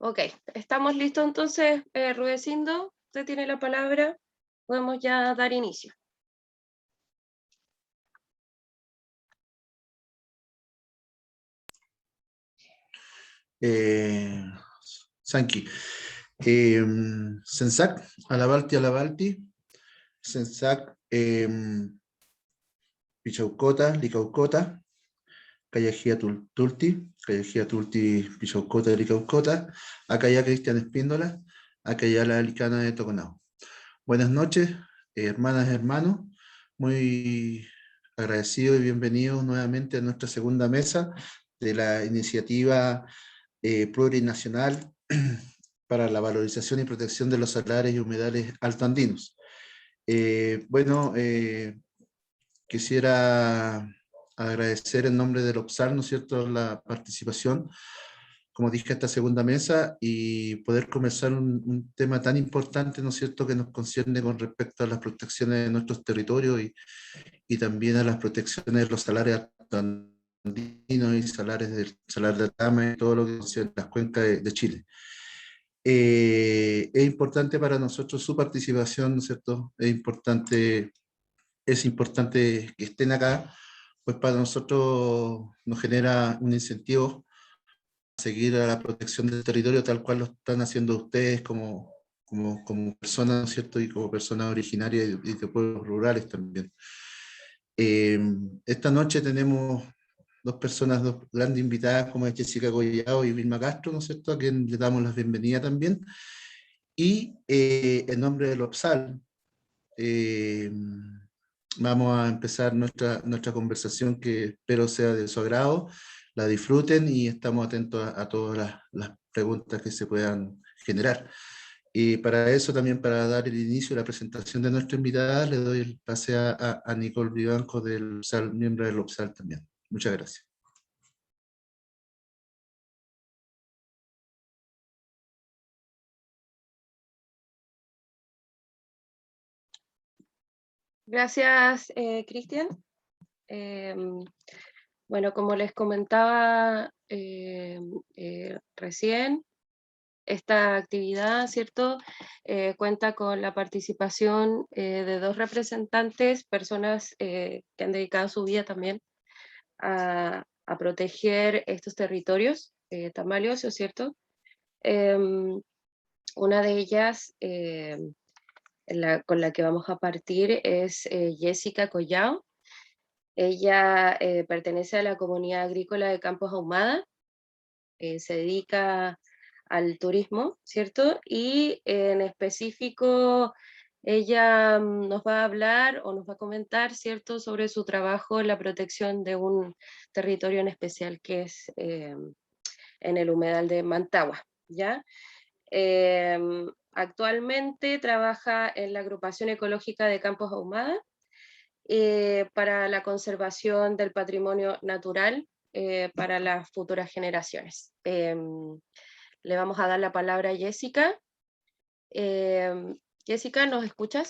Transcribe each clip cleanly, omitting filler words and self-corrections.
Ok, estamos listos entonces, Rudecindo, usted tiene la palabra, podemos ya dar inicio. Sanki. Sensak, alabalti, Sensak, Pichaucota, Licaucota, Callejía Tulti, Pichaucota, Licaucota, Acaya Cristian Espíndola, Acaya la Alicana de Toconao. Buenas noches, hermanas y hermanos, muy agradecido y bienvenidos nuevamente a nuestra segunda mesa de la iniciativa plurinacional para la valorización y protección de los salares y humedales altoandinos. Quisiera agradecer en nombre del OPSAL, ¿no es cierto?, la participación, como dije, a esta segunda mesa y poder conversar un tema tan importante, ¿no es cierto?, que nos concierne con respecto a las protecciones de nuestros territorios y también a las protecciones de los salarios altoandinos y salarios del salar de Atacama y todo lo que concierne las cuencas de Chile. Es importante para nosotros su participación, ¿no es cierto? Es importante que estén acá, pues para nosotros nos genera un incentivo a seguir a la protección del territorio tal cual lo están haciendo ustedes como personas, ¿no es cierto? Y como personas originarias y de pueblos rurales también. Esta noche tenemos dos grandes invitadas, como es Jessica Collado y Vilma Castro, ¿no es cierto?, a quien le damos la bienvenida también. Y en nombre del OPSAL, vamos a empezar nuestra conversación, que espero sea de su agrado, la disfruten y estamos atentos a todas las preguntas que se puedan generar. Y para eso también, para dar el inicio a la presentación de nuestra invitada, le doy el pase a Nicole Vivanco, del OPSAL, miembro del OPSAL también. Muchas gracias. Gracias, Cristian. Bueno, como les comentaba recién, esta actividad, ¿cierto?, cuenta con la participación de dos representantes, personas que han dedicado su vida también a proteger estos territorios tan valiosos, ¿cierto? Una de ellas, con la que vamos a partir, es Jessica Collao. Ella pertenece a la comunidad agrícola de Campos Ahumada, se dedica al turismo, ¿cierto? Y en específico ella nos va a hablar o nos va a comentar, ¿cierto?, sobre su trabajo en la protección de un territorio en especial que es en el humedal de Mantagua, ¿ya? Actualmente trabaja en la agrupación ecológica de Campos Ahumada para la conservación del patrimonio natural para las futuras generaciones. Le vamos a dar la palabra a Jessica. Jessica, ¿nos escuchas?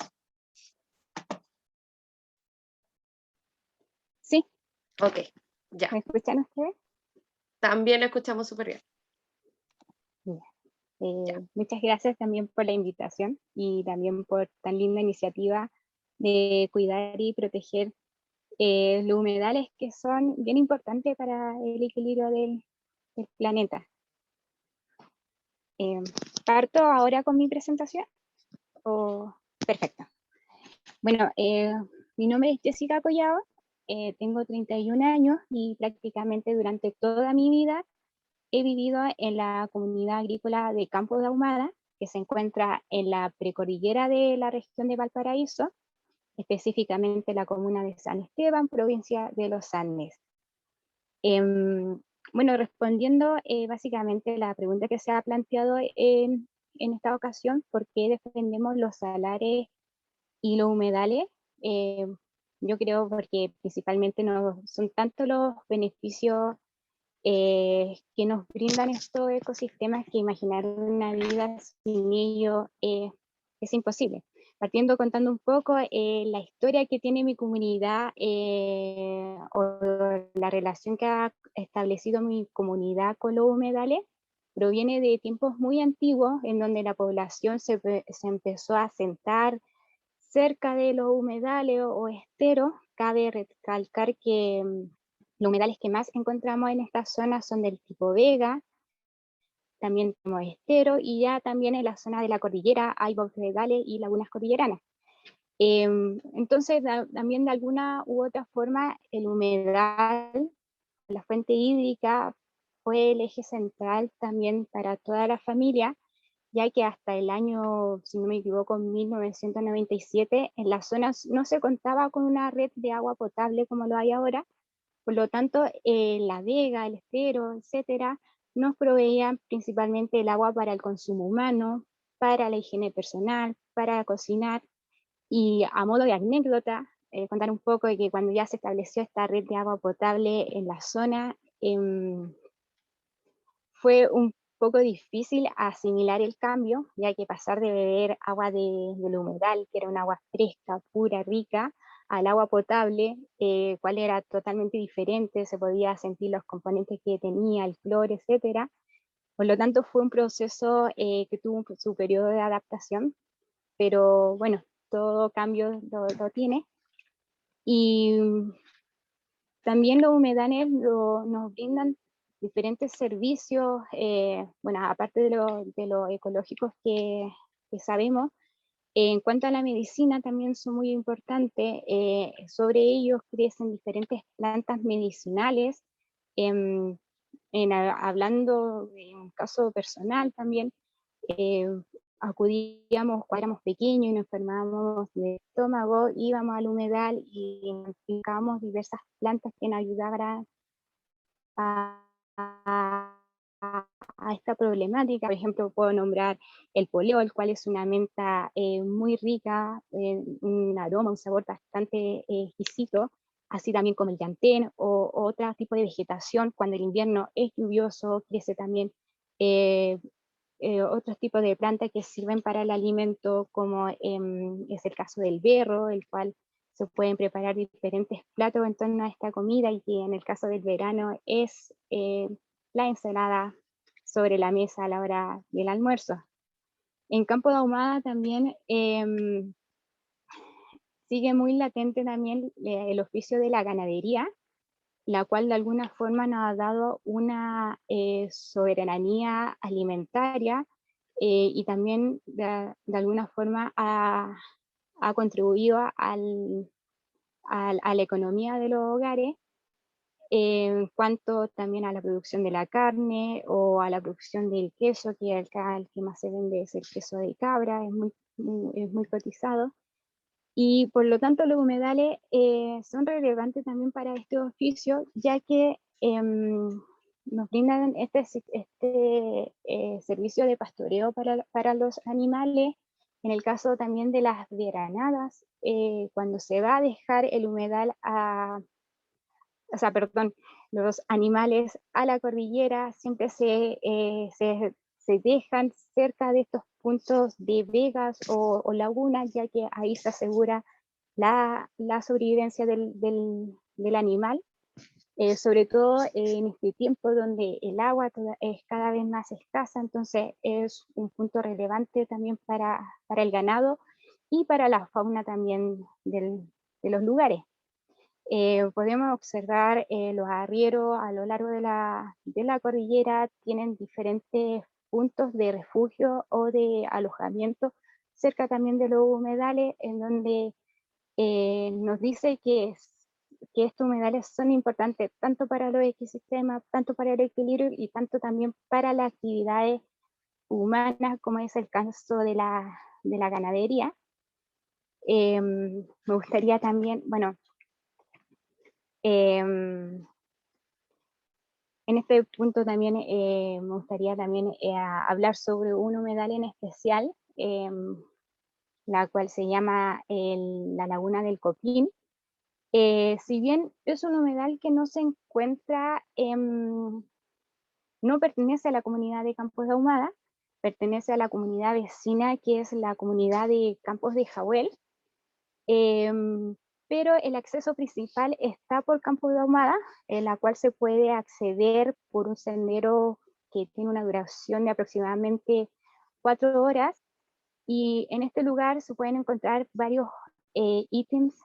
Sí. Ok, ya. ¿Me escuchan ustedes? También la escuchamos súper bien. Muchas gracias también por la invitación y también por tan linda iniciativa de cuidar y proteger los humedales, que son bien importantes para el equilibrio del planeta. ¿Parto ahora con mi presentación? Perfecto. Bueno, mi nombre es Jessica Collado, tengo 31 años y prácticamente durante toda mi vida he vivido en la comunidad agrícola de Campos de Ahumada, que se encuentra en la precordillera de la región de Valparaíso, específicamente la comuna de San Esteban, provincia de Los Andes. Bueno, respondiendo básicamente la pregunta que se ha planteado en esta ocasión, ¿por qué defendemos los salares y los humedales? Yo creo porque principalmente no son tanto los beneficios que nos brindan estos ecosistemas, que imaginar una vida sin ellos es imposible. Partiendo contando un poco la historia que tiene mi comunidad o la relación que ha establecido mi comunidad con los humedales, proviene de tiempos muy antiguos, en donde la población se empezó a asentar cerca de los humedales o esteros. Cabe recalcar que los humedales que más encontramos en esta zona son del tipo vega, también como estero, y ya también en la zona de la cordillera hay bosquedales y lagunas cordilleranas. Entonces, también de alguna u otra forma, el humedal, la fuente hídrica, fue el eje central también para toda la familia, ya que hasta el año, si no me equivoco, 1997, en la zona no se contaba con una red de agua potable como lo hay ahora. Por lo tanto, la vega, el estero, etcétera, nos proveían principalmente el agua para el consumo humano, para la higiene personal, para cocinar. Y a modo de anécdota, contar un poco de que cuando ya se estableció esta red de agua potable en la zona, fue un poco difícil asimilar el cambio, ya que pasar de beber agua del humedal, que era un agua fresca, pura, rica, al agua potable, cual era totalmente diferente, se podía sentir los componentes que tenía, el cloro, etcétera. Por lo tanto, fue un proceso que tuvo su periodo de adaptación, pero bueno, todo cambio lo tiene. Y también los humedales nos brindan diferentes servicios, bueno, aparte de lo ecológicos que sabemos. En cuanto a la medicina también son muy importantes. Sobre ellos crecen diferentes plantas medicinales. em, Hablando de un caso personal también, eh, acudíamos cuando éramos pequeños y nos enfermábamos de estómago, íbamos al humedal y identificábamos diversas plantas que nos ayudaban a, a esta problemática. Por ejemplo, puedo nombrar el poleo, el cual es una menta muy rica, un aroma, un sabor bastante exquisito, así también como el llantén o otro tipo de vegetación. Cuando el invierno es lluvioso, crece también eh, otros tipos de plantas que sirven para el alimento, como es el caso del berro, el cual se pueden preparar diferentes platos en torno a esta comida, y que en el caso del verano es la ensalada sobre la mesa a la hora del almuerzo. En Campo de Ahumada también sigue muy latente también el oficio de la ganadería, la cual de alguna forma nos ha dado una soberanía alimentaria, y también de alguna forma ha contribuido a la economía de los hogares, en cuanto también a la producción de la carne o a la producción del queso, que el que más se vende es el queso de cabra, es muy cotizado. Y por lo tanto los humedales son relevantes también para este oficio, ya que nos brindan este servicio de pastoreo para los animales. En el caso también de las veranadas, cuando se va a dejar el humedal o sea, perdón, los animales a la cordillera, siempre se dejan cerca de estos puntos de vegas o lagunas, ya que ahí se asegura la sobrevivencia del animal, sobre todo en este tiempo donde el agua es cada vez más escasa. Entonces es un punto relevante también para el ganado y para la fauna también de los lugares. Podemos observar los arrieros a lo largo de la cordillera tienen diferentes puntos de refugio o de alojamiento cerca también de los humedales, en donde nos dice que estos humedales son importantes tanto para los ecosistemas, tanto para el equilibrio y tanto también para las actividades humanas, como es el caso de la ganadería. Me gustaría también, bueno, en este punto también me gustaría también hablar sobre un humedal en especial, la cual se llama la Laguna del Coquín. Si bien es un humedal que no se encuentra, no pertenece a la comunidad de Campos de Ahumada, pertenece a la comunidad vecina, que es la comunidad de Campos de Jahuel, pero el acceso principal está por Campos de Ahumada, en la cual se puede acceder por un sendero que tiene una duración de aproximadamente 4 horas, y en este lugar se pueden encontrar varios ítems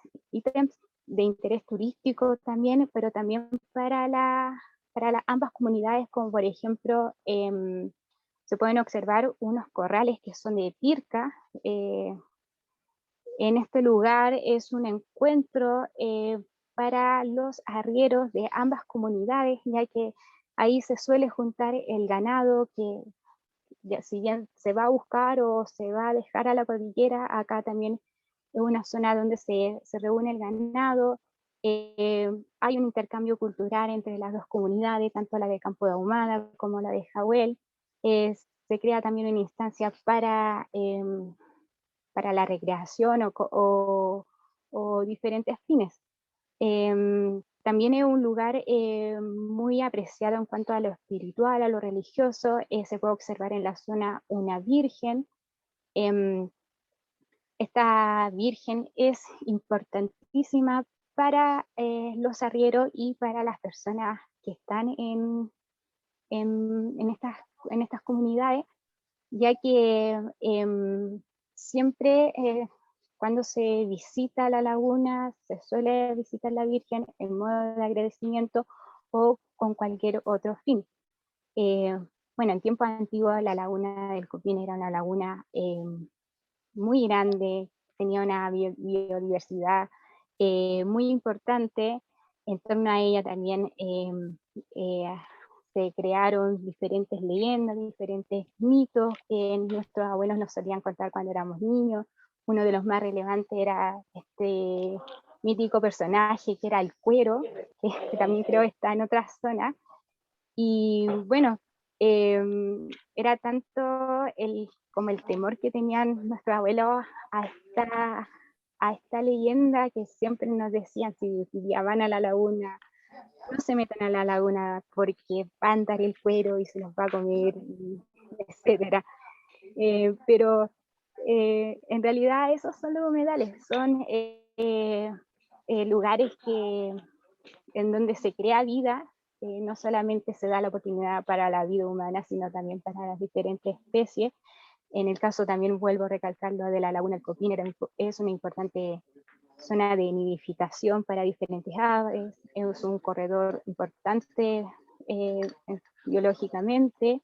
de interés turístico también, pero también para ambas comunidades, como por ejemplo, se pueden observar unos corrales que son de pirca. En este lugar es un encuentro para los arrieros de ambas comunidades, ya que ahí se suele juntar el ganado que, ya, si bien se va a buscar o se va a dejar a la cordillera, acá también es una zona donde se reúne el ganado. Hay un intercambio cultural entre las dos comunidades, tanto la de Campo de Ahumada como la de Jahuel. Se crea también una instancia para la recreación o diferentes fines. También es un lugar muy apreciado en cuanto a lo espiritual, a lo religioso. Se puede observar en la zona una virgen. Em, Esta virgen es importantísima para los arrieros y para las personas que están en estas comunidades, ya que siempre cuando se visita la laguna se suele visitar la Virgen en modo de agradecimiento o con cualquier otro fin. Eh, bueno, en tiempos antiguos la laguna del Copín era una laguna muy grande, tenía una biodiversidad muy importante. En torno a ella también eh, se crearon diferentes leyendas, diferentes mitos que nuestros abuelos nos solían contar cuando éramos niños. Uno de los más relevantes era este mítico personaje que era el Cuero, que también creo está en otra zona. Y bueno, era tanto como el temor que tenían nuestros abuelos a esta leyenda, que siempre nos decían, si ya van a la laguna, no se metan a la laguna porque va a andar el cuero y se los va a comer, etcétera. Pero en realidad esos son los humedales, son lugares en donde se crea vida. No solamente se da la oportunidad para la vida humana, sino también para las diferentes especies. En el caso también vuelvo a recalcar lo de la laguna del Copín, es una importante zona de nidificación para diferentes aves, es un corredor importante eh, biológicamente.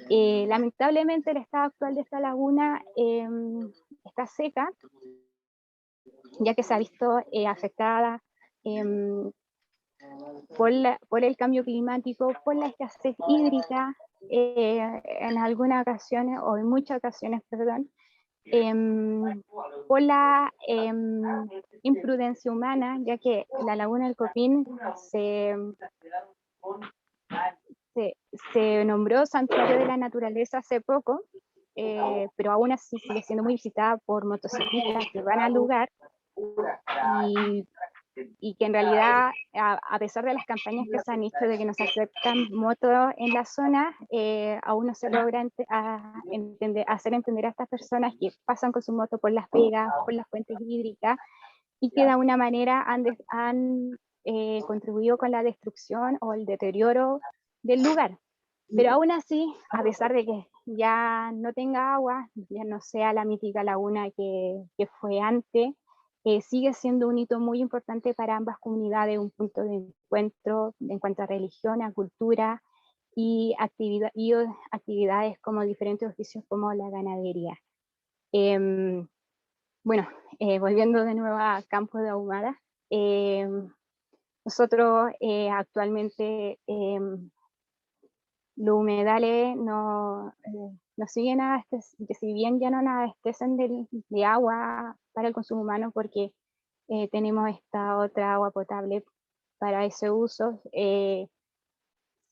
Lamentablemente el estado actual de esta laguna está seca, ya que se ha visto afectada por el cambio climático, por la escasez hídrica, en algunas ocasiones, o en muchas ocasiones, perdón, por la imprudencia humana, ya que la laguna del Copín se nombró Santuario de la Naturaleza hace poco, pero aún así sigue siendo muy visitada por motociclistas que van al lugar, y que en realidad, a pesar de las campañas que se han hecho de que nos aceptan motos en la zona, aún no se logra hacer entender a estas personas que pasan con su moto por las vegas, por las fuentes hídricas, y que de alguna manera han contribuido con la destrucción o el deterioro del lugar. Pero aún así, a pesar de que ya no tenga agua, ya no sea la mítica laguna que fue antes, sigue siendo un hito muy importante para ambas comunidades, un punto de encuentro en cuanto a religión, a cultura y actividades como diferentes oficios como la ganadería. Bueno, volviendo de nuevo a Campo de Ahumada, nosotros actualmente los humedales no siguen si bien ya no abastecen de agua para el consumo humano, porque tenemos esta otra agua potable para ese uso,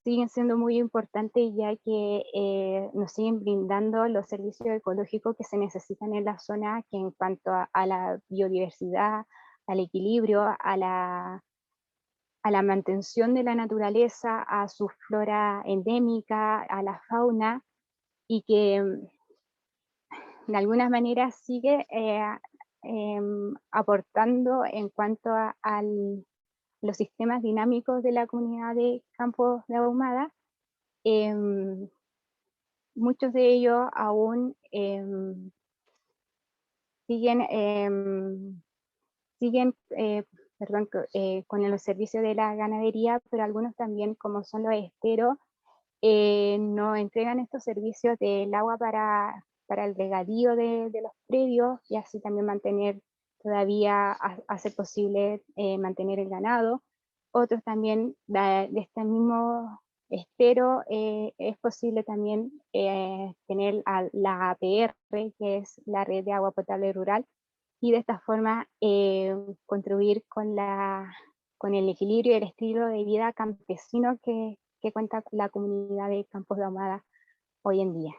siguen siendo muy importantes, ya que nos siguen brindando los servicios ecológicos que se necesitan en la zona, que en cuanto a la biodiversidad, al equilibrio, a la mantención de la naturaleza, a su flora endémica, a la fauna, y que de alguna manera sigue aportando en cuanto a los sistemas dinámicos de la comunidad de Campos de Ahumada, muchos de ellos aún siguen, siguen con los servicios de la ganadería, pero algunos también, como son los esteros, nos entregan estos servicios del agua para el regadío de los predios, y así también mantener todavía, hacer posible mantener el ganado. Otros también de este mismo estero es posible también tener la APR, que es la Red de Agua Potable Rural, y de esta forma contribuir con el equilibrio y el estilo de vida campesino que cuenta la comunidad de Campos de Ahumada hoy en día.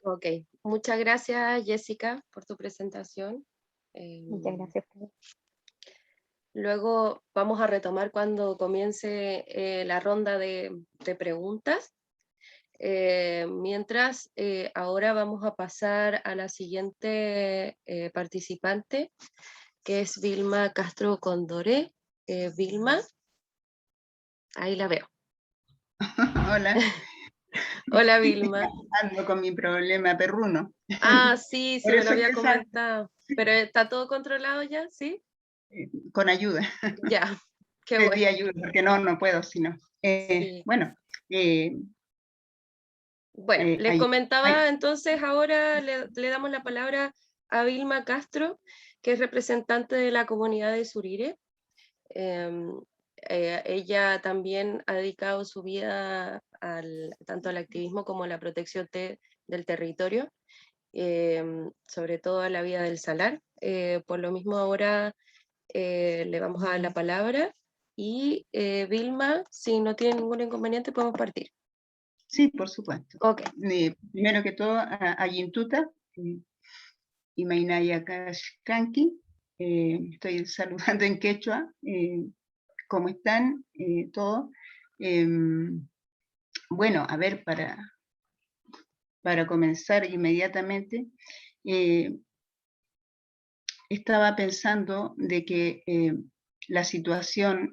Ok, muchas gracias Jessica por tu presentación. Muchas gracias. Luego vamos a retomar cuando comience la ronda de preguntas. Mientras, ahora vamos a pasar a la siguiente participante, que es Vilma Castro Condoré. Vilma, ahí la veo. Hola. Hola Vilma. Ando con mi problema perruno. Ah, sí, Por me lo eso había que comentado. Pero ¿está todo controlado ya? ¿Sí? con ayuda. Ya, qué Pedí bueno. ayuda, porque no puedo, sino. Sí. Bueno. Bueno, les comentaba, ahí. entonces ahora le damos la palabra a Vilma Castro, que es representante de la comunidad de Surire. Ella también ha dedicado su vida tanto al activismo como a la protección del territorio, sobre todo a la vida del salar. Por lo mismo ahora le vamos a dar la palabra y Vilma, si no tiene ningún inconveniente, podemos partir. Sí, por supuesto. Ok. Primero que todo, a Yintuta y Mainaya Kashkanki. Estoy saludando en quechua. ¿Cómo están? Todo. Bueno, a ver, para comenzar inmediatamente, estaba pensando de que la situación,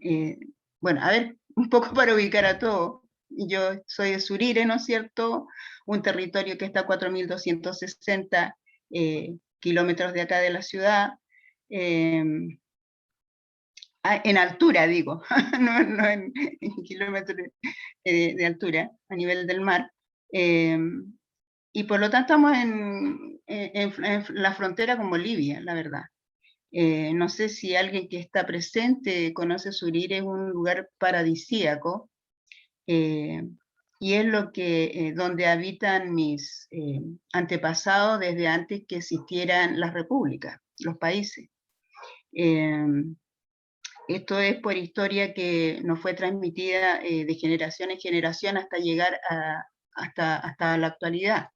bueno, a ver, un poco para ubicar a todo. Yo soy de Surire, ¿no es cierto? Un territorio que está a 4.260 kilómetros de acá de la ciudad. En altura, digo, no en kilómetros de altura, a nivel del mar. Y por lo tanto estamos en la frontera con Bolivia, la verdad. No sé si alguien que está presente conoce Surire, es un lugar paradisíaco, y es lo que, donde habitan mis antepasados desde antes que existieran las repúblicas, los países. Esto es por historia que nos fue transmitida de generación en generación hasta llegar hasta la actualidad.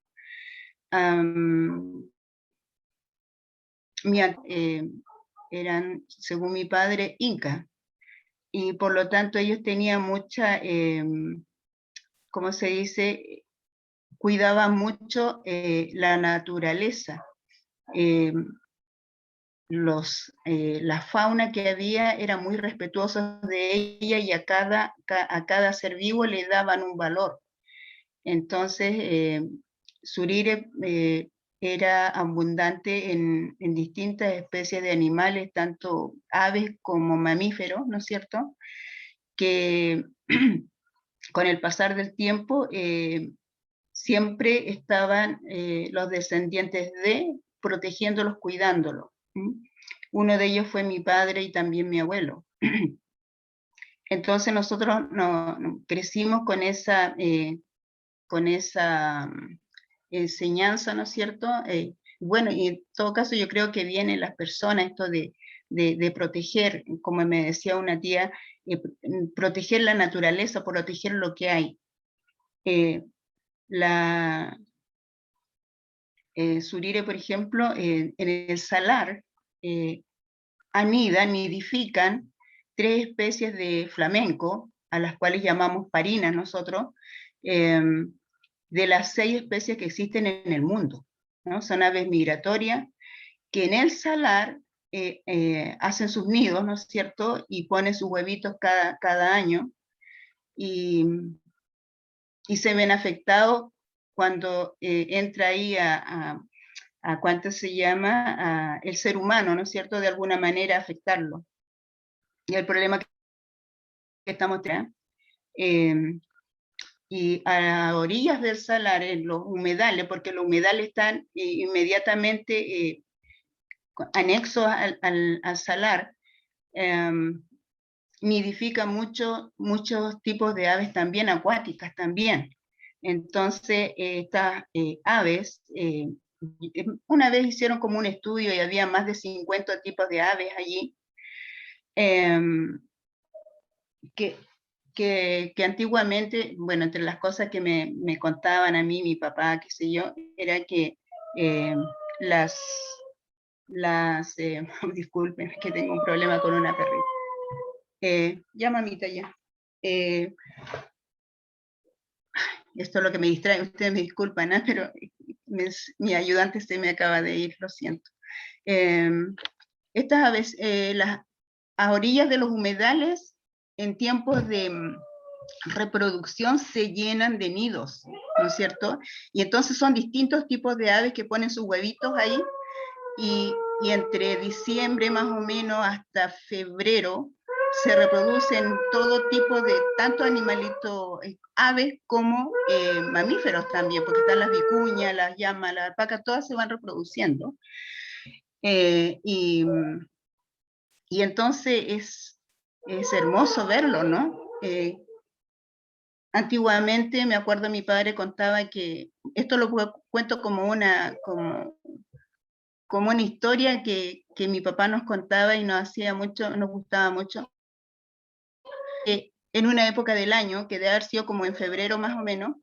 Eran, según mi padre, inca, y por lo tanto ellos tenían mucha, ¿cómo se dice? Cuidaban mucho la naturaleza. La fauna que había era muy respetuosa de ella, y a cada ser vivo le daban un valor. Entonces, Surire era abundante en distintas especies de animales, tanto aves como mamíferos, ¿no es cierto? Que con el pasar del tiempo siempre estaban los descendientes protegiéndolos, cuidándolos. Uno de ellos fue mi padre y también mi abuelo. Entonces nosotros crecimos con esa enseñanza, ¿no es cierto? Bueno, y en todo caso yo creo que vienen las personas esto de proteger, como me decía una tía, proteger la naturaleza, proteger lo que hay. Surire, por ejemplo, en el salar, nidifican 3 especies de flamenco, a las cuales llamamos parinas nosotros, de las 6 especies que existen en el mundo, ¿no? Son aves migratorias que en el salar hacen sus nidos, ¿no es cierto? Y ponen sus huevitos cada año. Y se ven afectados cuando entra ahí a cuánto se llama, el ser humano, ¿no es cierto? De alguna manera afectarlo. Y el problema que estamos teniendo. Y a orillas del salar, en los humedales, porque los humedales están inmediatamente anexos al salar, nidifican muchos tipos de aves también, acuáticas también. Entonces, estas aves, una vez hicieron como un estudio y había más de 50 tipos de aves allí, que antiguamente, bueno, entre las cosas que me contaban a mí, mi papá, qué sé yo, era que disculpen, que tengo un problema con una perrita. Ya, mamita, ya. Esto es lo que me distrae, ustedes me disculpan, ¿eh? Pero mi ayudante se me acaba de ir, lo siento. Estas aves, a orillas de los humedales, en tiempos de reproducción se llenan de nidos, ¿no es cierto? Y entonces son distintos tipos de aves que ponen sus huevitos ahí, y entre diciembre más o menos hasta febrero se reproducen todo tipo de, tanto animalitos, aves como mamíferos también, porque están las vicuñas, las llamas, las alpacas, todas se van reproduciendo. Y entonces es hermoso verlo, ¿no? Antiguamente, me acuerdo, mi padre contaba que, esto lo cuento como una historia que mi papá nos contaba y nos gustaba mucho, que en una época del año, que debe haber sido como en febrero más o menos,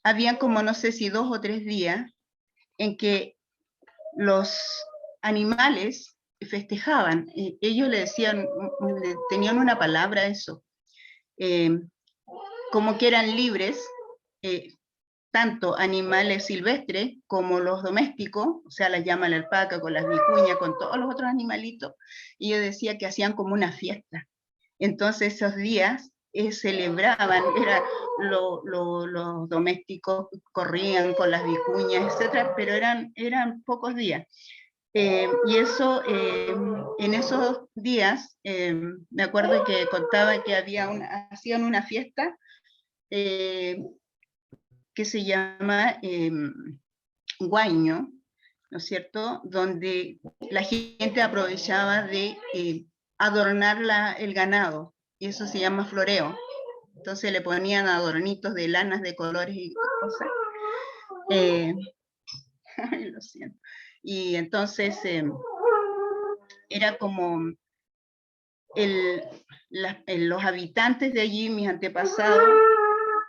habían como no sé si 2 o 3 días en que los animales festejaban. Ellos le decían, tenían una palabra a eso, como que eran libres, tanto animales silvestres como los domésticos, o sea, las llama la alpaca, con las vicuñas, con todos los otros animalitos, y yo decía que hacían como una fiesta. Entonces esos días celebraban, los domésticos corrían con las vicuñas, etcétera, pero eran pocos días. Y eso, en esos días, me acuerdo que contaba que hacían una fiesta que se llama Guaño, ¿no es cierto?, donde la gente aprovechaba de adornar el ganado, y eso se llama floreo. Entonces le ponían adornitos de lanas de colores y cosas. Lo siento. Y entonces era como los habitantes de allí, mis antepasados,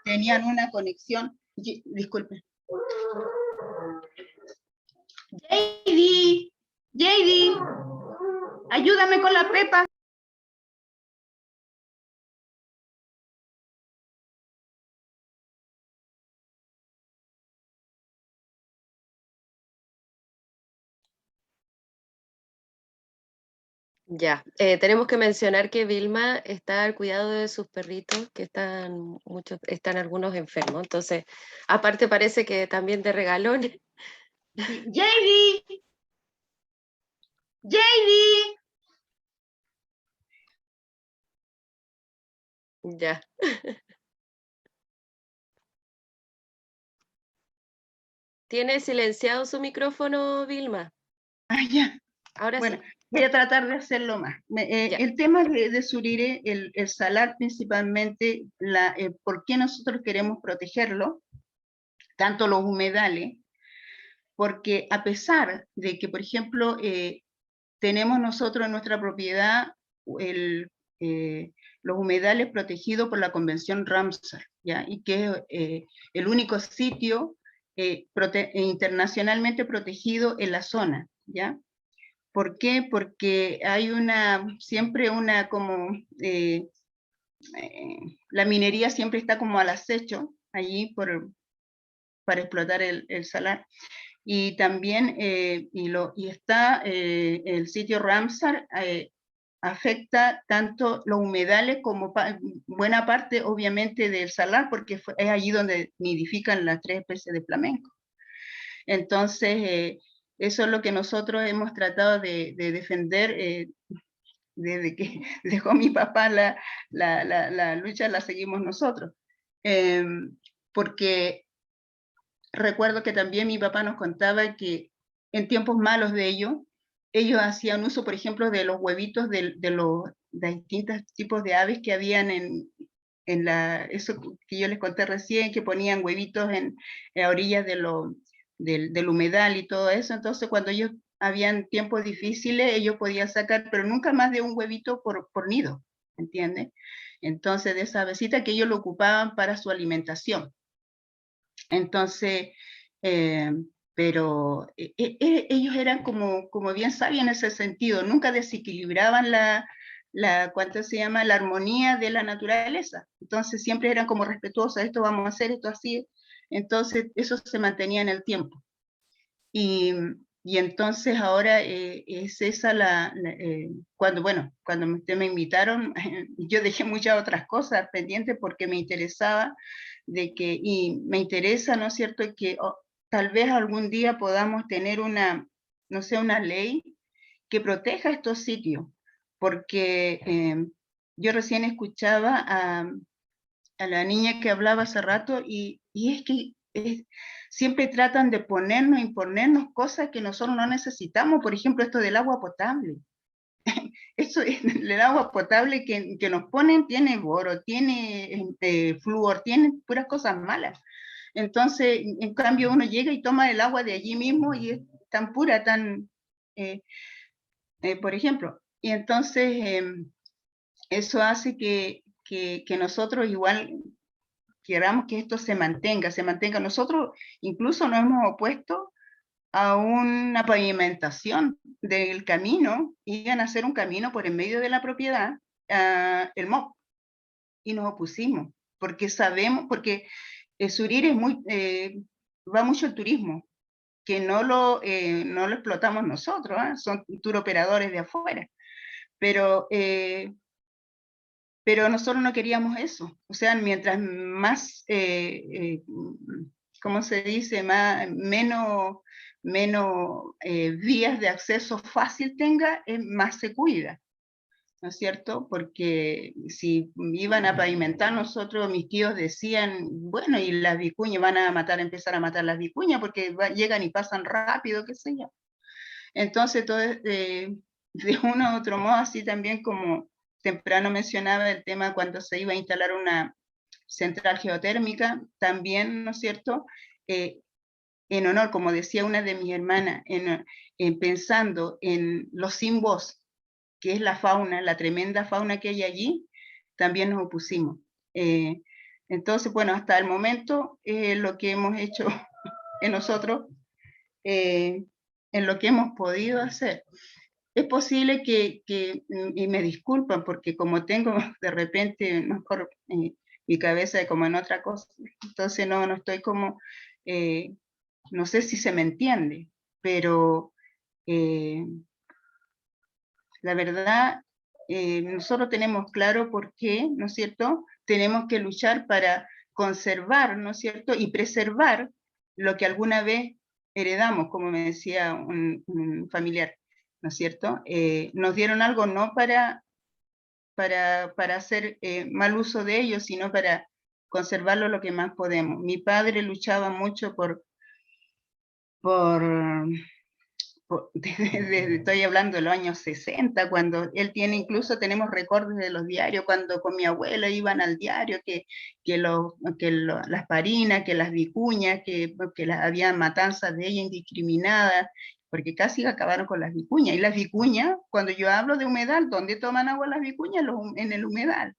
tenían una conexión. Disculpe. JD, ayúdame con la pepa. Ya, tenemos que mencionar que Vilma está al cuidado de sus perritos, que están algunos enfermos, entonces, aparte parece que también de regalones. JD. Ya. ¿Tiene silenciado su micrófono, Vilma? Ya. Ahora bueno, sí. Voy a tratar de hacerlo más. El tema de Surire, el salar principalmente, por qué nosotros queremos protegerlo, tanto los humedales, porque a pesar de que, por ejemplo, tenemos nosotros en nuestra propiedad los humedales protegidos por la Convención Ramsar, ¿ya? Y que es el único sitio internacionalmente protegido en la zona, ¿ya? ¿Por qué? Porque hay siempre la minería siempre está como al acecho allí para explotar el salar. Y también está el sitio Ramsar, afecta tanto los humedales como buena parte, obviamente, del salar, porque es allí donde nidifican las 3 especies de flamenco. Entonces, eso es lo que nosotros hemos tratado de defender desde que dejó mi papá la lucha, la seguimos nosotros. Porque recuerdo que también mi papá nos contaba que en tiempos malos de ellos hacían uso, por ejemplo, de los huevitos de los distintos tipos de aves que habían eso que yo les conté recién, que ponían huevitos en orillas del humedal y todo eso. Entonces, cuando ellos habían tiempos difíciles, ellos podían sacar, pero nunca más de un huevito por nido, ¿entiendes? Entonces, de esa avecita que ellos lo ocupaban para su alimentación. Entonces, pero ellos eran como bien sabios en ese sentido, nunca desequilibraban ¿cuánto se llama? La armonía de la naturaleza. Entonces siempre eran como respetuosos, esto vamos a hacer, esto así. Entonces eso se mantenía en el tiempo. Y entonces ahora es esa cuando ustedes me invitaron, yo dejé muchas otras cosas pendientes porque me interesaba y me interesa, ¿no es cierto?, que tal vez algún día podamos tener una ley que proteja estos sitios, porque yo recién escuchaba a la niña que hablaba hace rato y es que siempre tratan de imponernos cosas que nosotros no necesitamos. Por ejemplo, esto del agua potable. El agua potable que nos ponen tiene boro, tiene flúor, tiene puras cosas malas. Entonces, en cambio, uno llega y toma el agua de allí mismo y es tan pura, por ejemplo. Y entonces, eso hace que nosotros igual queramos que esto se mantenga. Nosotros incluso nos hemos opuesto a una pavimentación del camino, iban a hacer un camino por en medio de la propiedad, el MOP, y nos opusimos, porque Surir va mucho el turismo, que no lo explotamos nosotros, son tour operadores de afuera, pero nosotros no queríamos eso. O sea, mientras más, ¿cómo se dice? Menos vías de acceso fácil tenga, más se cuida, ¿no es cierto? Porque si iban a pavimentar, mis tíos decían, bueno, y las vicuñas van a empezar a matar las vicuñas porque llegan y pasan rápido, qué sé yo. Entonces, todo de uno u otro modo, así también como temprano mencionaba el tema cuando se iba a instalar una central geotérmica, también, ¿no es cierto?, en honor, como decía una de mis hermanas, pensando en los sin voz, que es la fauna, la tremenda fauna que hay allí, también nos opusimos. Entonces, bueno, hasta el momento, lo que hemos hecho en nosotros, en lo que hemos podido hacer. Es posible y me disculpan, porque como tengo de repente, mejor mi cabeza como en otra cosa, entonces no estoy como, no sé si se me entiende, pero la verdad, nosotros tenemos claro por qué, ¿no es cierto?, tenemos que luchar para conservar, ¿no es cierto?, y preservar lo que alguna vez heredamos, como me decía un familiar, ¿no es cierto? Nos dieron algo no para hacer mal uso de ello, sino para conservarlo lo que más podemos. Mi padre luchaba mucho estoy hablando de los años 60, cuando él incluso tenemos recortes de los diarios, cuando con mi abuela iban al diario, las parinas, que las vicuñas, que había matanzas de ella indiscriminadas, porque casi acabaron con las vicuñas. Y las vicuñas, cuando yo hablo de humedal, ¿dónde toman agua las vicuñas? En el humedal.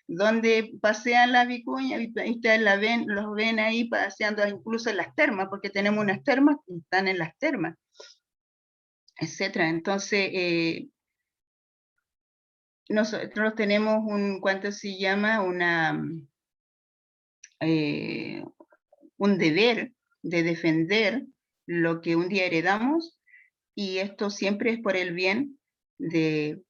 Donde pasean las vicuñas, y ustedes los ven ahí paseando incluso en las termas, porque tenemos unas termas que están en las termas, etcétera. Entonces, nosotros tenemos ¿cuánto se llama? Un deber de defender lo que un día heredamos, y esto siempre es por el bien de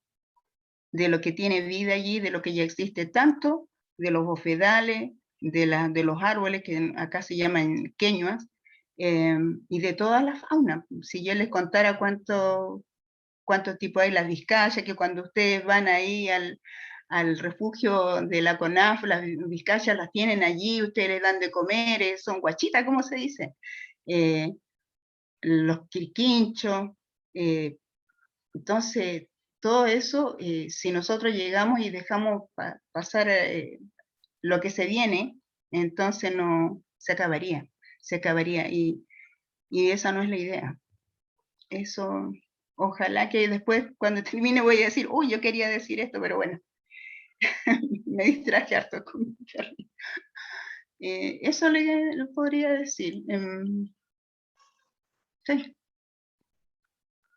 lo que tiene vida allí, de lo que ya existe, tanto de los bofedales, de los árboles, que acá se llaman queñuas, y de toda la fauna. Si yo les contara cuántos tipos hay, las vizcayas, que cuando ustedes van ahí al refugio de la CONAF, las vizcayas las tienen allí, ustedes les dan de comer, son guachitas, ¿cómo se dice? Los quirquinchos, entonces todo eso, si nosotros llegamos y dejamos pasar lo que se viene, entonces no, se acabaría, y esa no es la idea. Eso, ojalá que después, cuando termine, voy a decir, uy, yo quería decir esto, pero bueno, me distraje harto con mi perro. Eso le podría decir. Sí.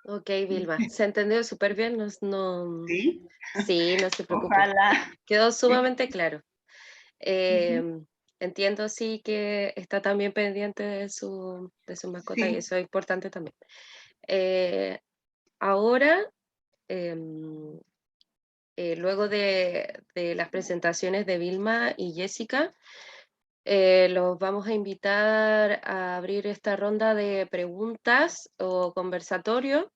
Ok, Vilma, se entendió súper bien, ¿Sí? sí, no se preocupe, Ojalá. quedó sumamente claro. Entiendo sí que está también pendiente de su mascota y Sí. eso es importante también. Ahora, em, luego de las presentaciones de Vilma y Jessica, los vamos a invitar a abrir esta ronda de preguntas o conversatorio.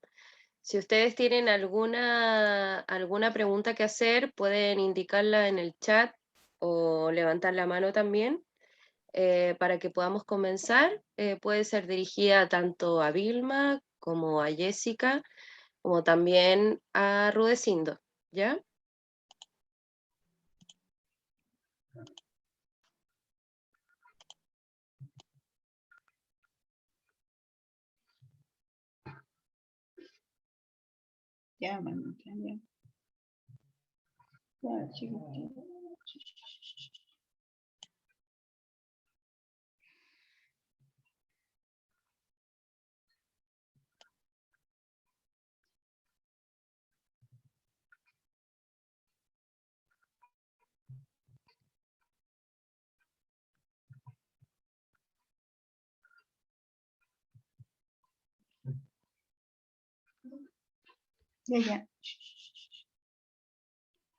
Si ustedes tienen alguna pregunta que hacer, pueden indicarla en el chat o levantar la mano también para que podamos comenzar. Puede ser dirigida tanto a Vilma como a Jessica, como también a Rudecindo, ¿ya? Ya, bueno, ya. Ya, chicos. Ya.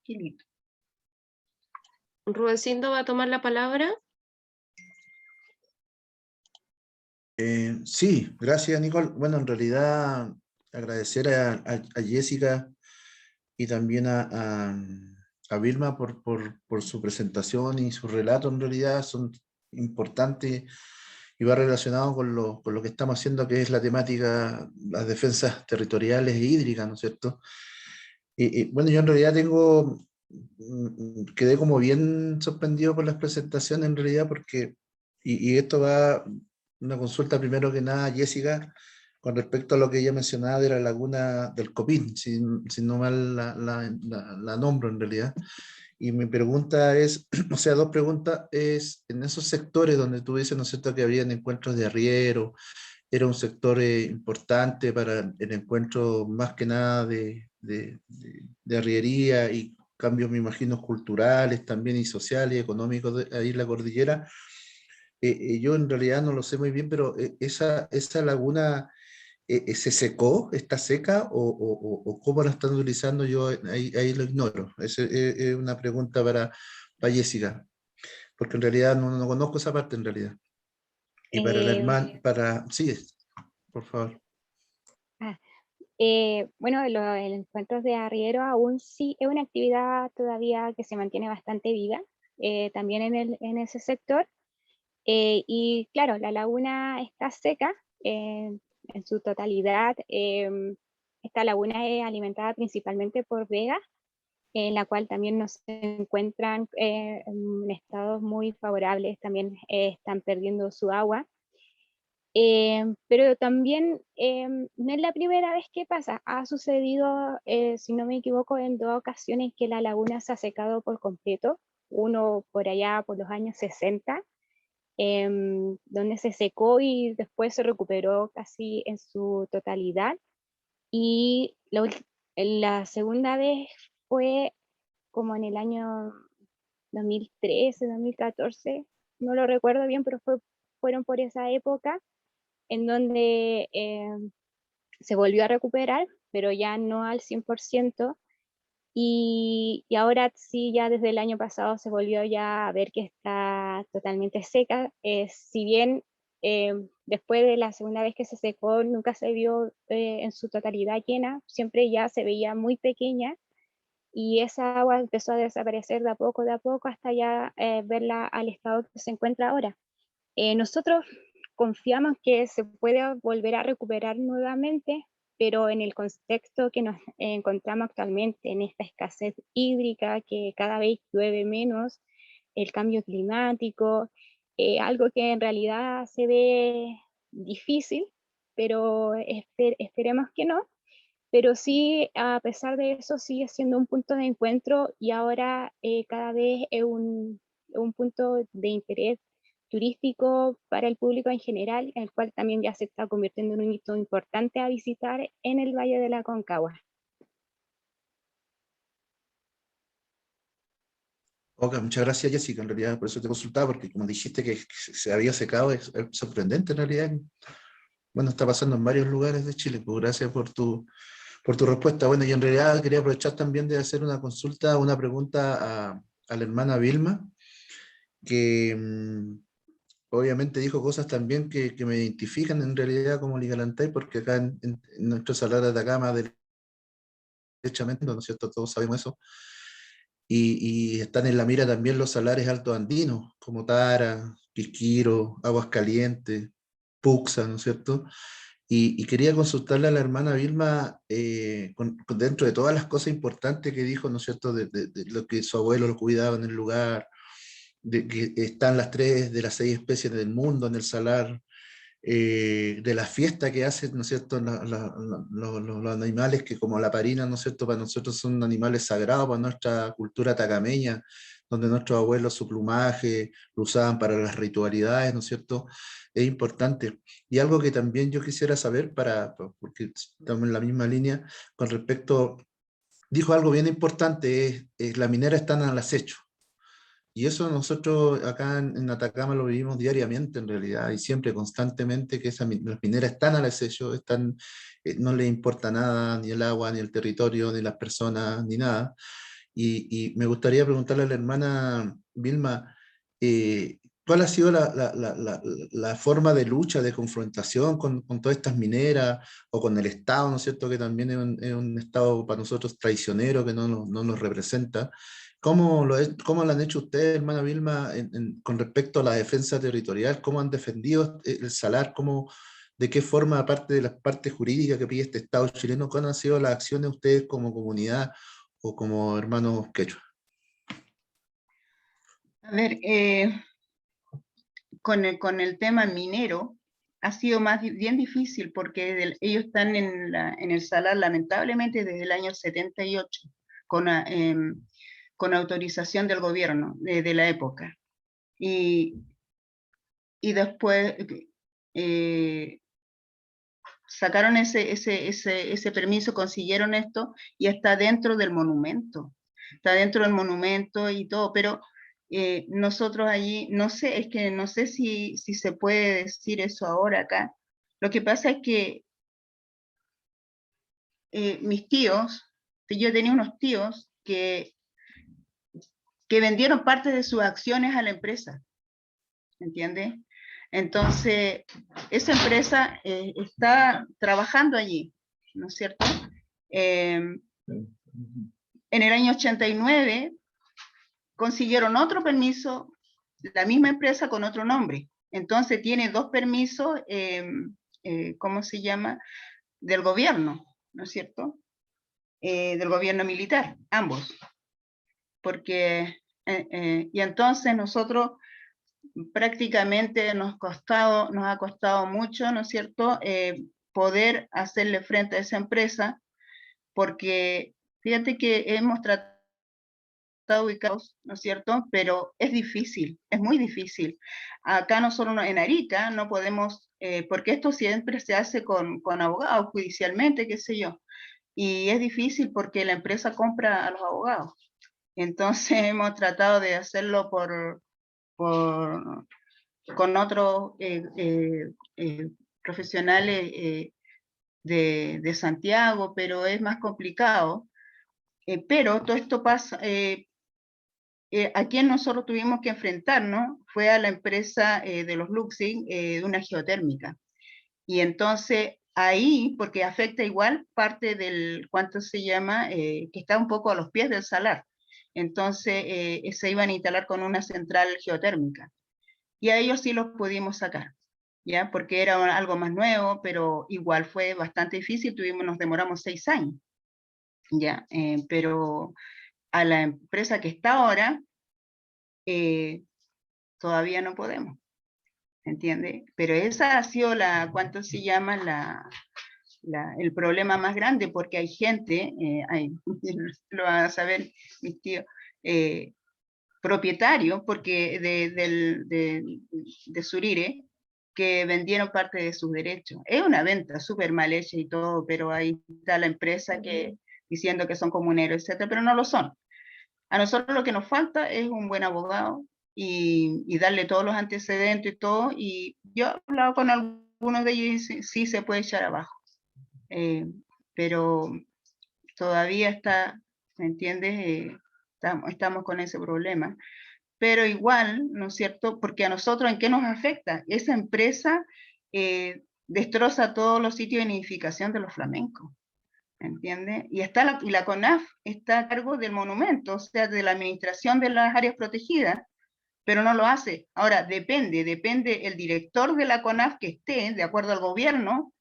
Qué lindo. Rudecindo va a tomar la palabra. Sí, gracias Nicole. Bueno, en realidad agradecer a Jessica y también a Vilma por su presentación y su relato. En realidad son importantes y va relacionado con lo que estamos haciendo, que es la temática, las defensas territoriales e hídricas, ¿no es cierto? Y bueno, yo en realidad quedé como bien sorprendido por las presentaciones en realidad, porque, y esto va una consulta primero que nada a Jessica, con respecto a lo que ella mencionaba de la laguna del Copín, si no mal la nombro en realidad. Y mi pregunta es, o sea, dos preguntas, es en esos sectores donde tú dices, ¿no es cierto?, que habrían encuentros de arriero, era un sector importante para el encuentro más que nada de arriería y cambios, me imagino, culturales también y sociales y económicos ahí en la cordillera. Yo en realidad no lo sé muy bien, pero esa laguna se secó, está seca o cómo la están utilizando, yo ahí lo ignoro. Esa es una pregunta para Jessica, porque en realidad no conozco esa parte en realidad. Y para el Eh, hermano, sí, por favor. ah, bueno, los encuentros de arriero aún sí es una actividad todavía que se mantiene bastante viva, también en ese sector. Y claro, la laguna está seca en su totalidad. Esta laguna es alimentada principalmente por vegas, en la cual también no se encuentran en estados muy favorables, también están perdiendo su agua. Pero también no es la primera vez que pasa, ha sucedido, si no me equivoco, en dos ocasiones que la laguna se ha secado por completo, uno por allá por los años 60, donde se secó y después se recuperó casi en su totalidad, y la segunda vez fue como en el año 2013, 2014, no lo recuerdo bien, pero fueron por esa época, en donde se volvió a recuperar, pero ya no al 100%, y ahora sí, ya desde el año pasado se volvió ya a ver que está totalmente seca. Si bien después de la segunda vez que se secó nunca se vio en su totalidad llena, siempre ya se veía muy pequeña, y esa agua empezó a desaparecer de a poco hasta ya verla al estado que se encuentra ahora. Nosotros confiamos que se puede volver a recuperar nuevamente, pero en el contexto que nos encontramos actualmente, en esta escasez hídrica, que cada vez llueve menos, el cambio climático, algo que en realidad se ve difícil, pero esperemos que no. Pero sí, a pesar de eso, sigue siendo un punto de encuentro, y ahora cada vez es un punto de interés turístico para el público en general, el cual también ya se está convirtiendo en un hito importante a visitar en el Valle de la Aconcagua. Ok, muchas gracias, Jessica. En realidad, por eso te consultaba, porque como dijiste que se había secado, es sorprendente en realidad. Bueno, está pasando en varios lugares de Chile. Pues gracias por tu respuesta. Bueno, y en realidad quería aprovechar también de hacer una consulta, una pregunta a la hermana Vilma, que obviamente dijo cosas también que me identifican en realidad como Ligalantay, porque acá en nuestro Salar de Atacama, derechamente, ¿no es cierto? Todos sabemos eso. Y están en la mira también los salares altos andinos, como Tara, Quisquiro, Aguascalientes, Puxa, ¿no es cierto? Y quería consultarle a la hermana Vilma, dentro de todas las cosas importantes que dijo, ¿no es cierto?, de lo que su abuelo lo cuidaba en el lugar, de que están las 3 de las 6 especies del mundo en el salar, de la fiesta que hacen, ¿no es cierto?, los animales que como la parina, ¿no es cierto?, para nosotros son animales sagrados, para nuestra cultura tacameña, donde nuestros abuelos su plumaje lo usaban para las ritualidades, ¿no es cierto?, es importante. Y algo que también yo quisiera saber, porque estamos en la misma línea, con respecto, dijo algo bien importante, es la minera están al acecho. Y eso nosotros acá en Atacama lo vivimos diariamente en realidad, y siempre, constantemente, que las mineras están al acecho, no les importa nada, ni el agua, ni el territorio, ni las personas, ni nada. Y me gustaría preguntarle a la hermana Vilma, ¿cuál ha sido la forma de lucha, de confrontación con todas estas mineras, o con el Estado, ¿no es cierto?, que también es un Estado para nosotros traicionero, que no nos representa? ¿Cómo lo han hecho ustedes, hermana Vilma, con respecto a la defensa territorial? ¿Cómo han defendido el salar? ¿De qué forma, aparte de las partes jurídicas que pide este Estado chileno, cuáles han sido las acciones de ustedes como comunidad o como hermanos quechua? A ver, con el tema minero ha sido bien difícil, porque ellos están en el salar lamentablemente desde el año 78, con autorización del gobierno de la época. Y después sacaron ese permiso, consiguieron esto, y está dentro del monumento. Está dentro del monumento y todo, pero nosotros allí, no sé, es que no sé si se puede decir eso ahora acá. Lo que pasa es que mis tíos, yo tenía unos tíos que vendieron parte de sus acciones a la empresa, ¿entiendes? Entonces, esa empresa está trabajando allí, ¿no es cierto? En el año 89 consiguieron otro permiso, la misma empresa con otro nombre. Entonces tiene 2 permisos, ¿cómo se llama?, del gobierno, ¿no es cierto? Del gobierno militar, ambos. Porque, y entonces nosotros prácticamente nos ha costado mucho, ¿no es cierto?, poder hacerle frente a esa empresa, porque fíjate que hemos tratado ubicados, ¿no es cierto?, pero es difícil, es muy difícil. Acá nosotros en Arica no podemos, porque esto siempre se hace con abogados, judicialmente, qué sé yo, y es difícil porque la empresa compra a los abogados. Entonces hemos tratado de hacerlo con otros profesionales de Santiago, pero es más complicado. Pero todo esto pasa, a quien nosotros tuvimos que enfrentarnos fue a la empresa de los Luxing, de una geotérmica. Y entonces ahí, porque afecta igual parte del, ¿cuánto se llama? Que está un poco a los pies del salar. Entonces se iban a instalar con una central geotérmica. Y a ellos sí los pudimos sacar, ¿ya? Porque era algo más nuevo, pero igual fue bastante difícil, nos demoramos 6 años, ¿ya? Pero a la empresa que está ahora, todavía no podemos, ¿entiende? Pero esa ha sido ¿cuánto se llama? El problema más grande, porque hay gente, lo van a saber mis tíos, propietarios, porque de Surire, que vendieron parte de sus derechos. Es una venta súper mal hecha y todo, pero ahí está la empresa diciendo que son comuneros, etcétera, pero no lo son. A nosotros lo que nos falta es un buen abogado y darle todos los antecedentes y todo, y yo he hablado con algunos de ellos y sí se puede echar abajo. Pero todavía está, ¿me entiendes? Estamos con ese problema. Pero igual, ¿no es cierto? Porque a nosotros, ¿en qué nos afecta? Esa empresa destroza todos los sitios de nidificación de los flamencos, ¿entiendes? Y la CONAF está a cargo del monumento, o sea, de la administración de las áreas protegidas, pero no lo hace. Ahora, depende el director de la CONAF que esté, de acuerdo al gobierno,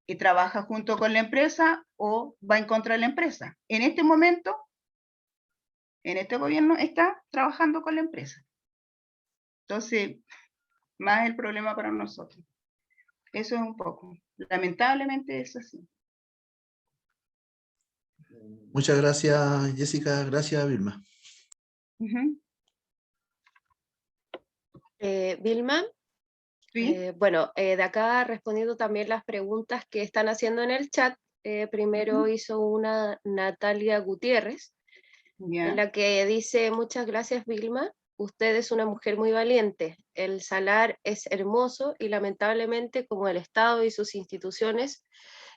que trabaja junto con la empresa o va en contra de la empresa. En este momento, en este gobierno está trabajando con la empresa. Entonces, más el problema para nosotros. Eso es un poco. Lamentablemente es así. Muchas gracias, Jessica. Gracias, Vilma. Vilma, ¿Sí? bueno, de acá respondiendo también las preguntas que están haciendo en el chat, primero hizo una Natalia Gutiérrez, en la que dice: muchas gracias, Vilma, usted es una mujer muy valiente, el salar es hermoso y lamentablemente como el Estado y sus instituciones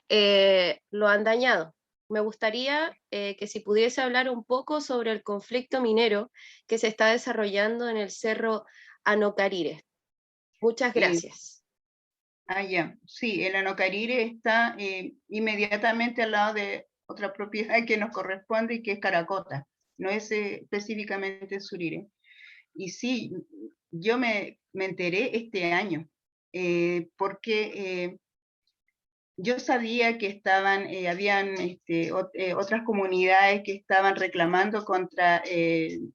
lo han dañado. Me gustaría que si pudiese hablar un poco sobre el conflicto minero que se está desarrollando en el Cerro Anocarire. Muchas gracias. Ya. Sí, el Anocarire está inmediatamente al lado de otra propiedad que nos corresponde y que es Caracota, no es específicamente Surire. Y sí, yo me enteré este año, porque yo sabía que habían otras comunidades que estaban reclamando contra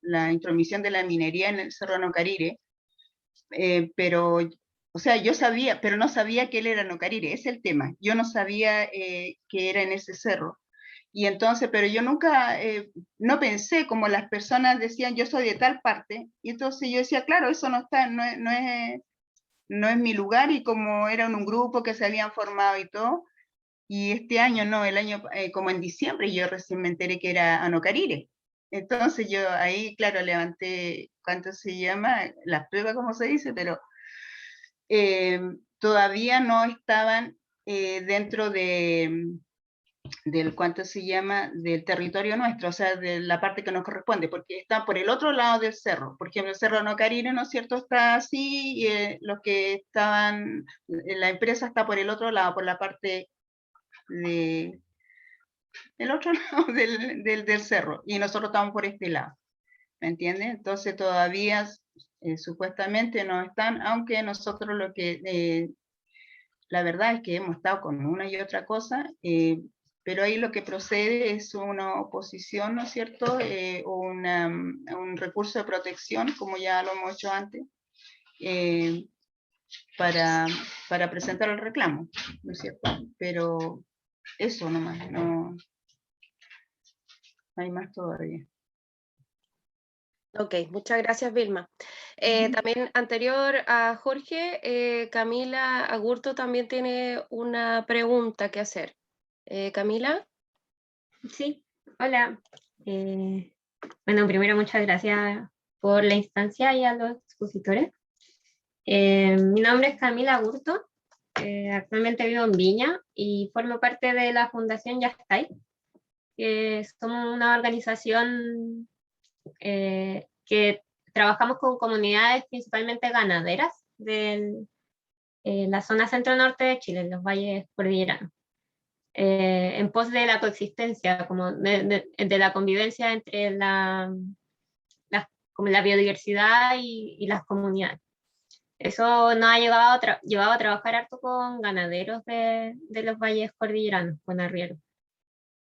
la intromisión de la minería en el Cerro Anocarire, pero, o sea, yo sabía, pero no sabía que él era Anocarire, ese es el tema. Yo no sabía que era en ese cerro. Y entonces, pero yo nunca, no pensé, como las personas decían, yo soy de tal parte, y entonces yo decía, claro, eso no está, no es mi lugar, y como eran un grupo que se habían formado y todo, y este año no, el año como en diciembre yo recién me enteré que era Anocarire. Entonces yo ahí, claro, levanté, ¿cuánto se llama? Las pruebas, como se dice, pero todavía no estaban dentro del, ¿cuánto se llama? Del territorio nuestro, o sea, de la parte que nos corresponde, porque está por el otro lado del cerro. Por ejemplo, el Cerro Anocarire, ¿no es cierto?, está así, y los que estaban, la empresa está por el otro lado, por la parte del otro lado del cerro, y nosotros estamos por este lado, ¿me entiendes? Entonces todavía supuestamente no están, aunque nosotros la verdad es que hemos estado con una y otra cosa, pero ahí lo que procede es una oposición, ¿no es cierto?, un recurso de protección, como ya lo hemos hecho antes, para presentar el reclamo, ¿no es cierto? Pero eso nomás, no hay más todavía. Ok, muchas gracias, Vilma. También anterior a Jorge, Camila Agurto también tiene una pregunta que hacer. Camila. Sí, hola. Bueno, primero muchas gracias por la instancia y a los expositores. Mi nombre es Camila Agurto. actualmente vivo en Viña y formo parte de la Fundación Yastay, que somos una organización que trabajamos con comunidades principalmente ganaderas de la zona centro-norte de Chile, en los valles cordilleranos, en pos de la coexistencia, como de la convivencia entre como la biodiversidad y las comunidades. Eso nos ha llevado a trabajar harto con ganaderos de los valles cordilleranos, con arrieros,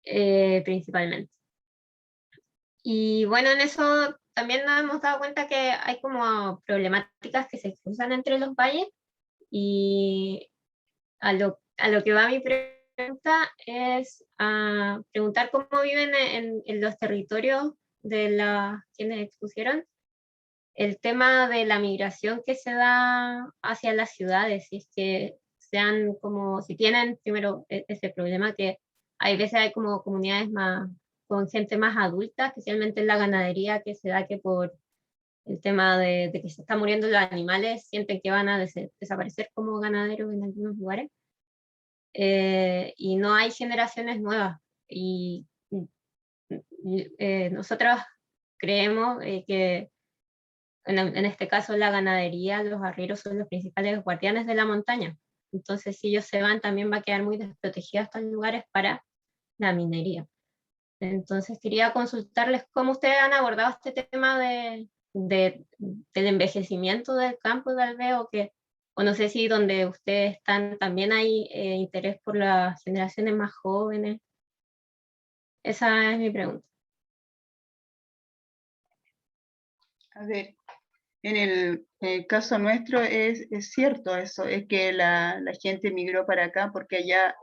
principalmente. Y bueno, en eso también nos hemos dado cuenta que hay como problemáticas que se cruzan entre los valles, y a lo que va mi pregunta es a preguntar cómo viven en los territorios de quienes expusieron el tema de la migración que se da hacia las ciudades, si es que sean como, si tienen primero ese problema que hay veces hay como comunidades más, con gente más adulta, especialmente en la ganadería, que se da que por el tema de que se están muriendo los animales, sienten que van a desaparecer como ganaderos en algunos lugares, y no hay generaciones nuevas. Y nosotros creemos que en este caso la ganadería, los arrieros son los principales guardianes de la montaña. Entonces, si ellos se van, también va a quedar muy desprotegidos estos lugares para la minería. Entonces, quería consultarles cómo ustedes han abordado este tema del envejecimiento del campo, tal vez, o no sé si donde ustedes están también hay interés por las generaciones más jóvenes. Esa es mi pregunta. A ver, en el caso nuestro es cierto eso, es que la gente migró para acá porque allá,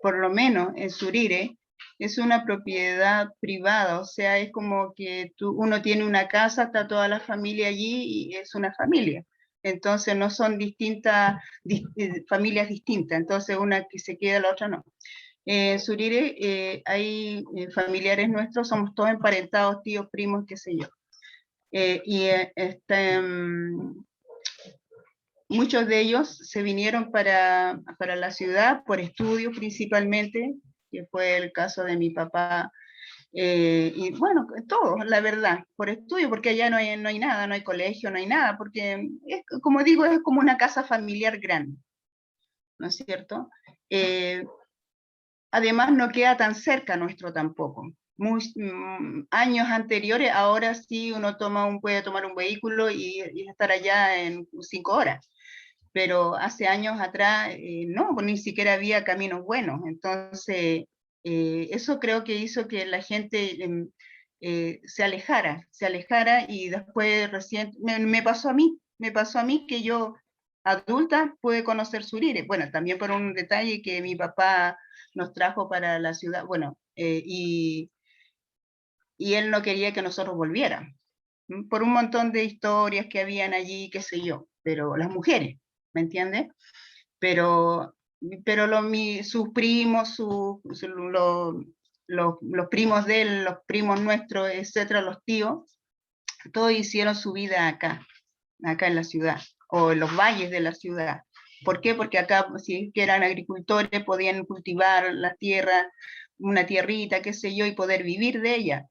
por lo menos en Surire, es una propiedad privada, o sea, es como que uno tiene una casa, está toda la familia allí y es una familia. Entonces no son familias distintas, entonces una que se queda, la otra no. En Surire hay familiares nuestros, somos todos emparentados, tíos, primos, qué sé yo. Muchos de ellos se vinieron para la ciudad por estudios principalmente, que fue el caso de mi papá, y bueno, todo, la verdad, por estudio, porque allá no hay nada, no hay colegio, no hay nada, porque, como digo, es como una casa familiar grande, ¿no es cierto? Además, no queda tan cerca nuestro tampoco. Años anteriores, ahora sí uno puede tomar un vehículo y estar allá en 5 horas. Pero hace años atrás, no, pues ni siquiera había caminos buenos. Entonces, eso creo que hizo que la gente se alejara y después recién, me pasó a mí que yo, adulta, pude conocer Surire. Bueno, también por un detalle que mi papá nos trajo para la ciudad, bueno, y él no quería que nosotros volviéramos, por un montón de historias que habían allí, qué sé yo, pero las mujeres, ¿me entiendes? Pero sus primos, los primos de él, los primos nuestros, etcétera, los tíos, todos hicieron su vida acá en la ciudad, o en los valles de la ciudad. ¿Por qué? Porque acá, si que eran agricultores, podían cultivar la tierra, una tierrita, qué sé yo, y poder vivir de ella.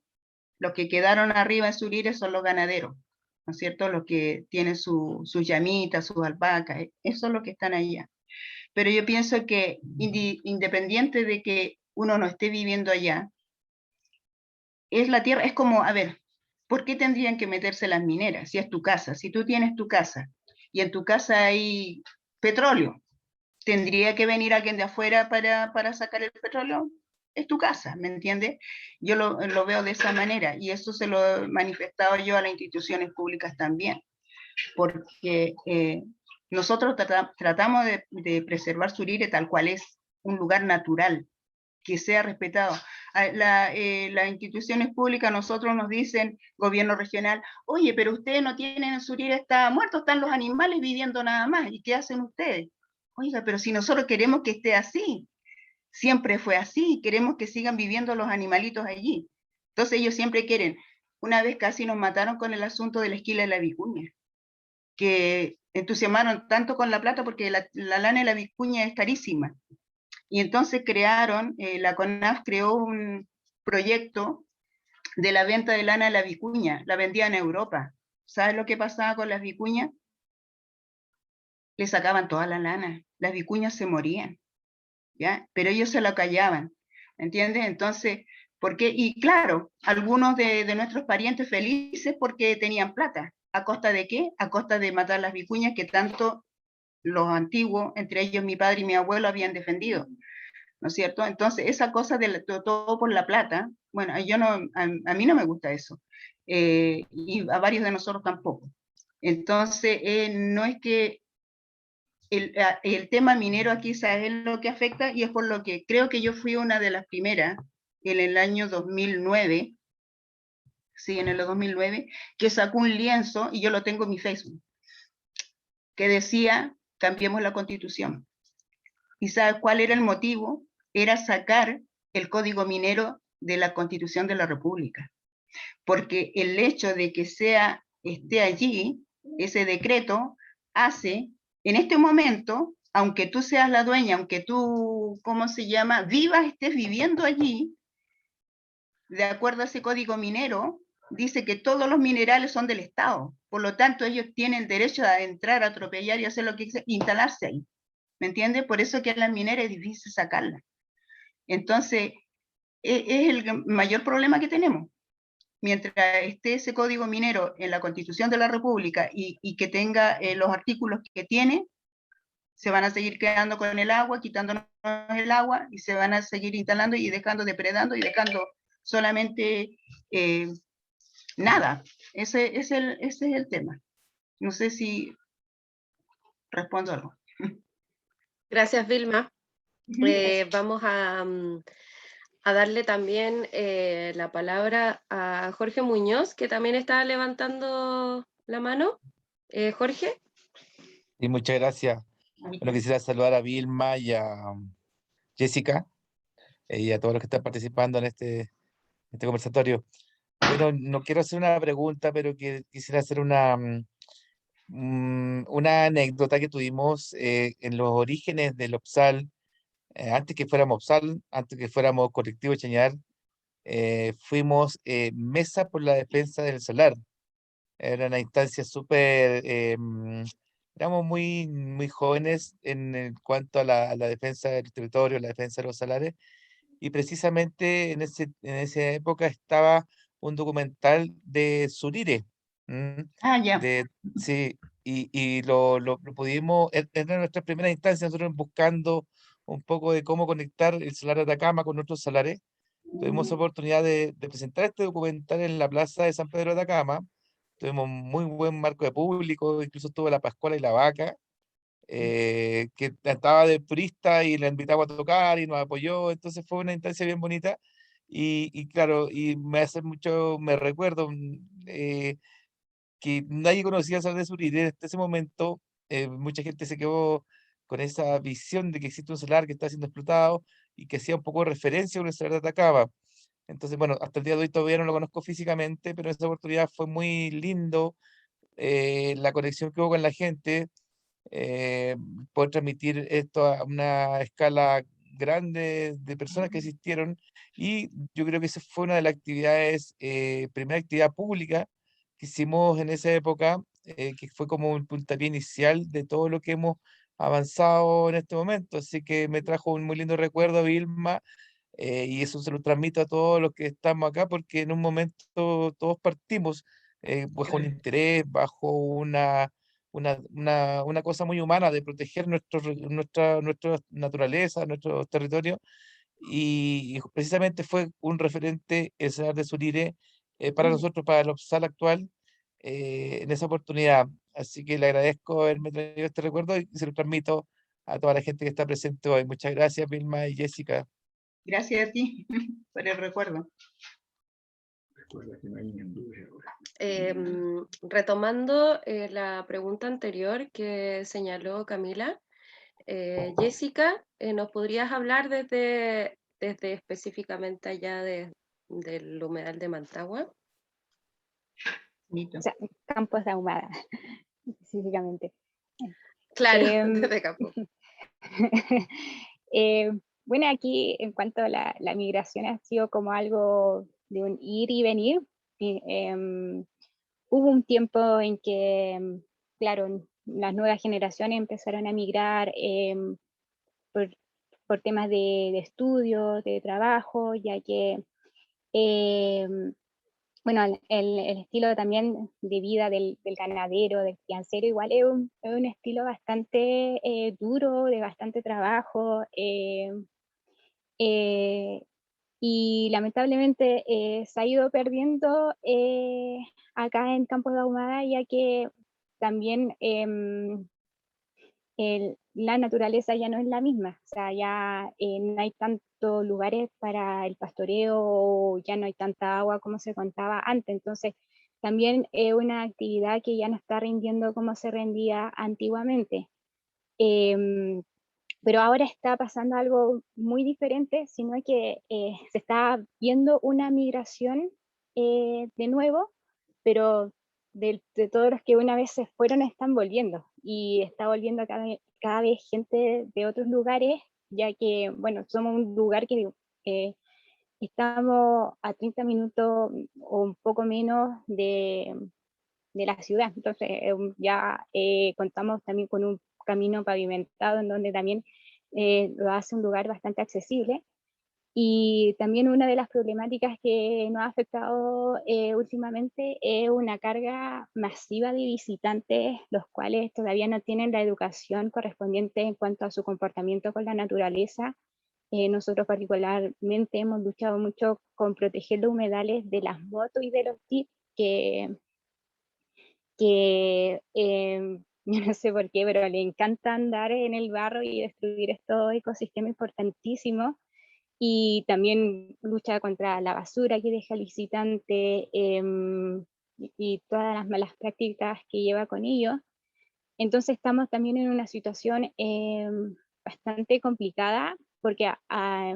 Los que quedaron arriba en Surire son los ganaderos, ¿no es cierto? Los que tienen sus llamitas, sus alpacas, eso es lo que están allá. Pero yo pienso que independiente de que uno no esté viviendo allá, es la tierra, es como, a ver, ¿por qué tendrían que meterse las mineras si es tu casa? Si tú tienes tu casa y en tu casa hay petróleo, ¿tendría que venir alguien de afuera para sacar el petróleo? Es tu casa, ¿me entiendes? Yo lo veo de esa manera y eso se lo he manifestado yo a las instituciones públicas también, porque nosotros tratamos de preservar Surire tal cual es, un lugar natural, que sea respetado. Las instituciones públicas, nosotros nos dicen, gobierno regional, oye, pero ustedes no tienen, Surire está muerto, están los animales viviendo nada más, ¿y qué hacen ustedes? Oiga, pero si nosotros queremos que esté así, siempre fue así, queremos que sigan viviendo los animalitos allí. Entonces ellos siempre quieren. Una vez casi nos mataron con el asunto de la esquila de la vicuña, que entusiasmaron tanto con la plata porque la lana de la vicuña es carísima. Y entonces crearon, la CONAF creó un proyecto de la venta de lana de la vicuña, la vendía en Europa. ¿Sabes lo que pasaba con las vicuñas? Le sacaban toda la lana, las vicuñas se morían, ¿ya? Pero ellos se la callaban, ¿entiendes? Entonces, ¿por qué? Y claro, algunos de nuestros parientes felices porque tenían plata. ¿A costa de qué? A costa de matar las vicuñas que tanto los antiguos, entre ellos mi padre y mi abuelo, habían defendido, ¿no es cierto? Entonces, esa cosa de todo por la plata, bueno, yo no, a mí no me gusta eso, y a varios de nosotros tampoco. Entonces, no es que el tema minero aquí, ¿sabes? Es lo que afecta, y es por lo que creo que yo fui una de las primeras en el año 2009, sí, en el 2009, que sacó un lienzo, y yo lo tengo en mi Facebook, que decía, cambiemos la Constitución. ¿Y sabes cuál era el motivo? Era sacar el código minero de la Constitución de la República. Porque el hecho de que esté allí, ese decreto, hace, en este momento, aunque tú seas la dueña, aunque tú, ¿cómo se llama?, estés viviendo allí, de acuerdo a ese código minero, dice que todos los minerales son del Estado. Por lo tanto, ellos tienen derecho a entrar, a atropellar y hacer lo que quieran, instalarse ahí. ¿Me entiendes? Por eso que a las mineras es difícil sacarlas. Entonces, es el mayor problema que tenemos. Mientras esté ese código minero en la Constitución de la República y que tenga los artículos que tiene, se van a seguir quedando con el agua, quitándonos el agua, y se van a seguir instalando y dejando, depredando y dejando solamente nada. Ese es el tema. No sé si respondo algo. Gracias, Vilma. Vamos a darle también la palabra a Jorge Muñoz, que también está levantando la mano. Jorge. Y muchas gracias. Bueno, quisiera saludar a Vilma y a Jessica y a todos los que están participando en este conversatorio. Bueno, no quiero hacer una pregunta, pero quisiera hacer una anécdota que tuvimos en los orígenes del OPSAL, antes que fuéramos OPSAL, antes que fuéramos Colectivo Chañar, fuimos Mesa por la Defensa del Salar. Era una instancia súper, éramos muy jóvenes en cuanto a la defensa del territorio, la defensa de los salares, y precisamente en esa época estaba un documental de Surire. Ya. Sí, y lo pudimos, era nuestra primera instancia, nosotros buscando un poco de cómo conectar el Salar de Atacama con otros salares. Tuvimos oportunidad de presentar este documental en la plaza de San Pedro de Atacama. Tuvimos muy buen marco de público, incluso estuvo la Pascuala y la Vaca, que estaba de turista y la invitaba a tocar y nos apoyó, entonces fue una instancia bien bonita. Y claro, y me recuerdo que nadie conocía Salar de Surire. Desde ese momento, mucha gente se quedó con esa visión de que existe un salar que está siendo explotado y que hacía un poco de referencia con el Salar de Atacama. Entonces, bueno, hasta el día de hoy todavía no lo conozco físicamente, pero esa oportunidad fue muy lindo, la conexión que hubo con la gente, eh, poder transmitir esto a una escala grande de personas que asistieron, y yo creo que esa fue una de las actividades, primera actividad pública que hicimos en esa época, que fue como un puntapié inicial de todo lo que hemos avanzado en este momento, así que me trajo un muy lindo recuerdo, Vilma, y eso se lo transmito a todos los que estamos acá, porque en un momento todos partimos bajo un interés, bajo una cosa muy humana de proteger nuestra naturaleza, nuestro territorio, y precisamente fue un referente el Salar de Surire para nosotros, para el OPSAL actual, en esa oportunidad. Así que le agradezco haberme traído este recuerdo y se lo transmito a toda la gente que está presente hoy. Muchas gracias, Vilma y Jessica. Gracias a ti por el recuerdo. Retomando la pregunta anterior que señaló Camila, Jessica, ¿nos podrías hablar desde específicamente allá del humedal de Mantagua? O sea, Campos de Ahumada, específicamente. Claro, Em, desde campo. eh, bueno, aquí en cuanto a la migración ha sido como algo de un ir y venir. Y, hubo un tiempo en que, claro, las nuevas generaciones empezaron a migrar por, por temas de estudio, de trabajo, ya que em, bueno, el estilo también de vida del ganadero, del criancero, igual es un estilo bastante duro, de bastante trabajo, eh, y lamentablemente se ha ido perdiendo acá en Campos de Ahumada, ya que también la naturaleza ya no es la misma, o sea, ya no hay tantos lugares para el pastoreo, o ya no hay tanta agua como se contaba antes, entonces también es una actividad que ya no está rindiendo como se rendía antiguamente. Em, pero ahora está pasando algo muy diferente, sino que se está viendo una migración de nuevo, pero de todos los que una vez se fueron están volviendo, y está volviendo cada vez gente de otros lugares, ya que, bueno, somos un lugar que eh, estamos a 30 minutos o un poco menos de la ciudad, entonces ya contamos también con un camino pavimentado en donde también lo hace un lugar bastante accesible. Y también una de las problemáticas que nos ha afectado últimamente es una carga masiva de visitantes, los cuales todavía no tienen la educación correspondiente en cuanto a su comportamiento con la naturaleza. Nosotros particularmente hemos luchado mucho con proteger los humedales de las motos y de los jeeps que yo no sé por qué, pero le encanta andar en el barro y destruir estos ecosistemas importantísimos. Y también lucha contra la basura que deja el visitante, y todas las malas prácticas que lleva con ello. Entonces estamos también en una situación bastante complicada, porque a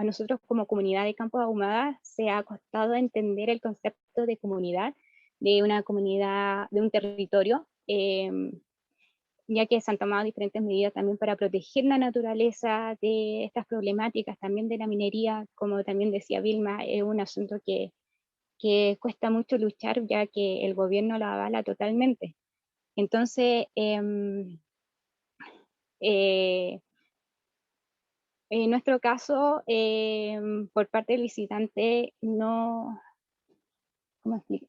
nosotros como comunidad de Campos Ahumadas se ha costado entender el concepto de comunidad, de una comunidad, de un territorio, ya que se han tomado diferentes medidas también para proteger la naturaleza de estas problemáticas, también de la minería, como también decía Vilma, es un asunto que cuesta mucho luchar, ya que el gobierno lo avala totalmente. Entonces, eh, en nuestro caso, por parte del visitante, no, ¿cómo explico?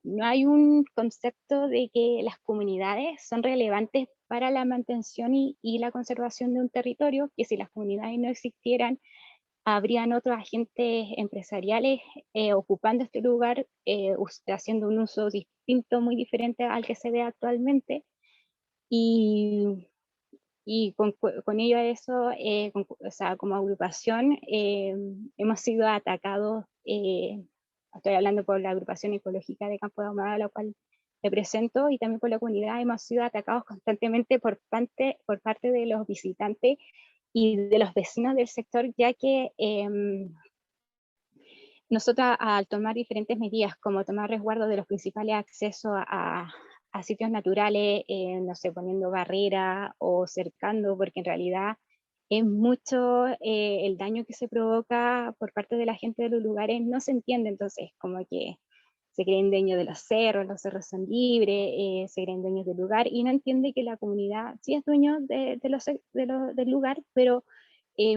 No hay un concepto de que las comunidades son relevantes para la mantención y la conservación de un territorio, que si las comunidades no existieran, habrían otros agentes empresariales ocupando este lugar, haciendo un uso distinto, muy diferente al que se ve actualmente. Y, con ello a eso, o sea, como agrupación, hemos sido atacados, estoy hablando por la agrupación ecológica de Campo de Ahumada, a la cual represento, y también por la comunidad, hemos sido atacados constantemente por parte de los visitantes y de los vecinos del sector, ya que nosotros, al tomar diferentes medidas, como tomar resguardo de los principales accesos a sitios naturales, no sé, poniendo barrera o cercando, porque en realidad es mucho el daño que se provoca por parte de la gente de los lugares, no se entiende, entonces como que se creen dueños de los cerros son libres, se creen dueños del lugar, y no entiende que la comunidad sí es dueño del lugar, pero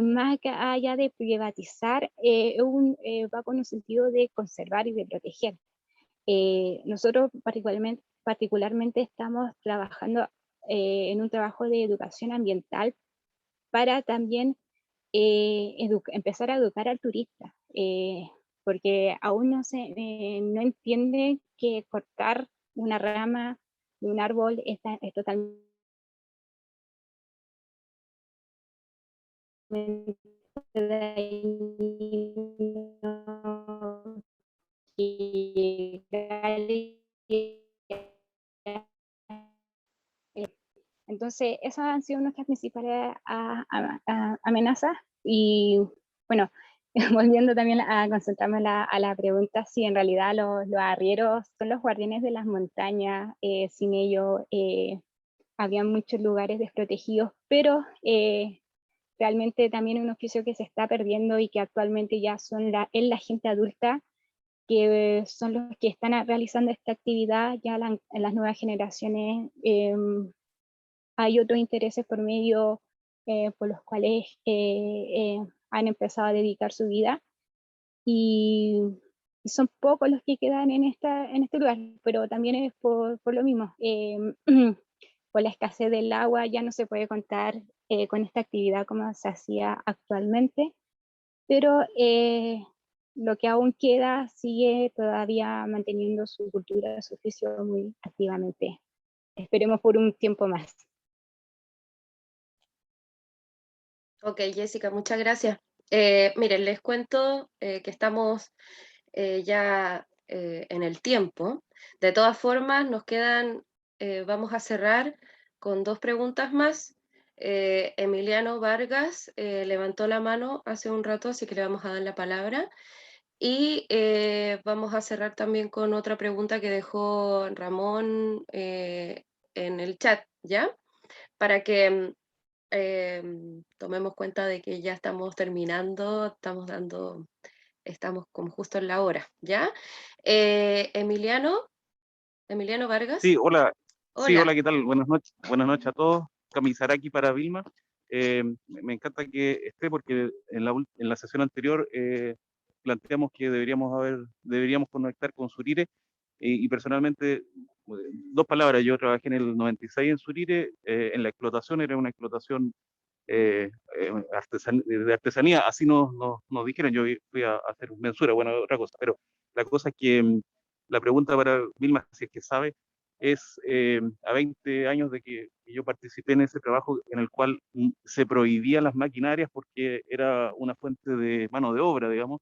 más que allá de privatizar, va con un sentido de conservar y de proteger. Nosotros particularmente estamos trabajando en un trabajo de educación ambiental para también empezar a educar al turista, porque aún no entiende que cortar una rama de un árbol es totalmente dañino, entonces, esas han sido nuestras principales amenazas. Y bueno, volviendo también a concentrarme a la pregunta, si en realidad los arrieros son los guardianes de las montañas, sin ellos había muchos lugares desprotegidos, pero realmente también un oficio que se está perdiendo y que actualmente ya son es la gente adulta que son los que están realizando esta actividad. Ya en las nuevas generaciones hay otros intereses por medio por los cuales han empezado a dedicar su vida, y son pocos los que quedan en este lugar, pero también es por lo mismo. Por la escasez del agua ya no se puede contar con esta actividad como se hacía actualmente, pero lo que aún queda sigue todavía manteniendo su cultura, su oficio muy activamente. Esperemos por un tiempo más. Ok, Jessica, muchas gracias. Miren, les cuento que estamos ya en el tiempo. De todas formas, nos quedan, vamos a cerrar con 2 preguntas más. Emiliano Vargas levantó la mano hace un rato, así que le vamos a dar la palabra. Y vamos a cerrar también con otra pregunta que dejó Ramón en el chat, ¿ya? Para que tomemos cuenta de que ya estamos terminando, estamos como justo en la hora, ¿ya? Emiliano Vargas, Sí, hola. Sí, hola. hola, ¿qué tal? Buenas noches a todos. Kamisaraki para Vilma. Me encanta que esté porque en la sesión anterior planteamos que deberíamos conectar con Surire y personalmente, 2 palabras, yo trabajé en el 96 en Surire, en la explotación, era una explotación de artesanía, así nos dijeron, yo fui a hacer mensura, bueno, otra cosa, pero la cosa es que la pregunta para Vilma, si es que sabe, es a 20 años de que yo participé en ese trabajo en el cual se prohibían las maquinarias porque era una fuente de mano de obra, digamos.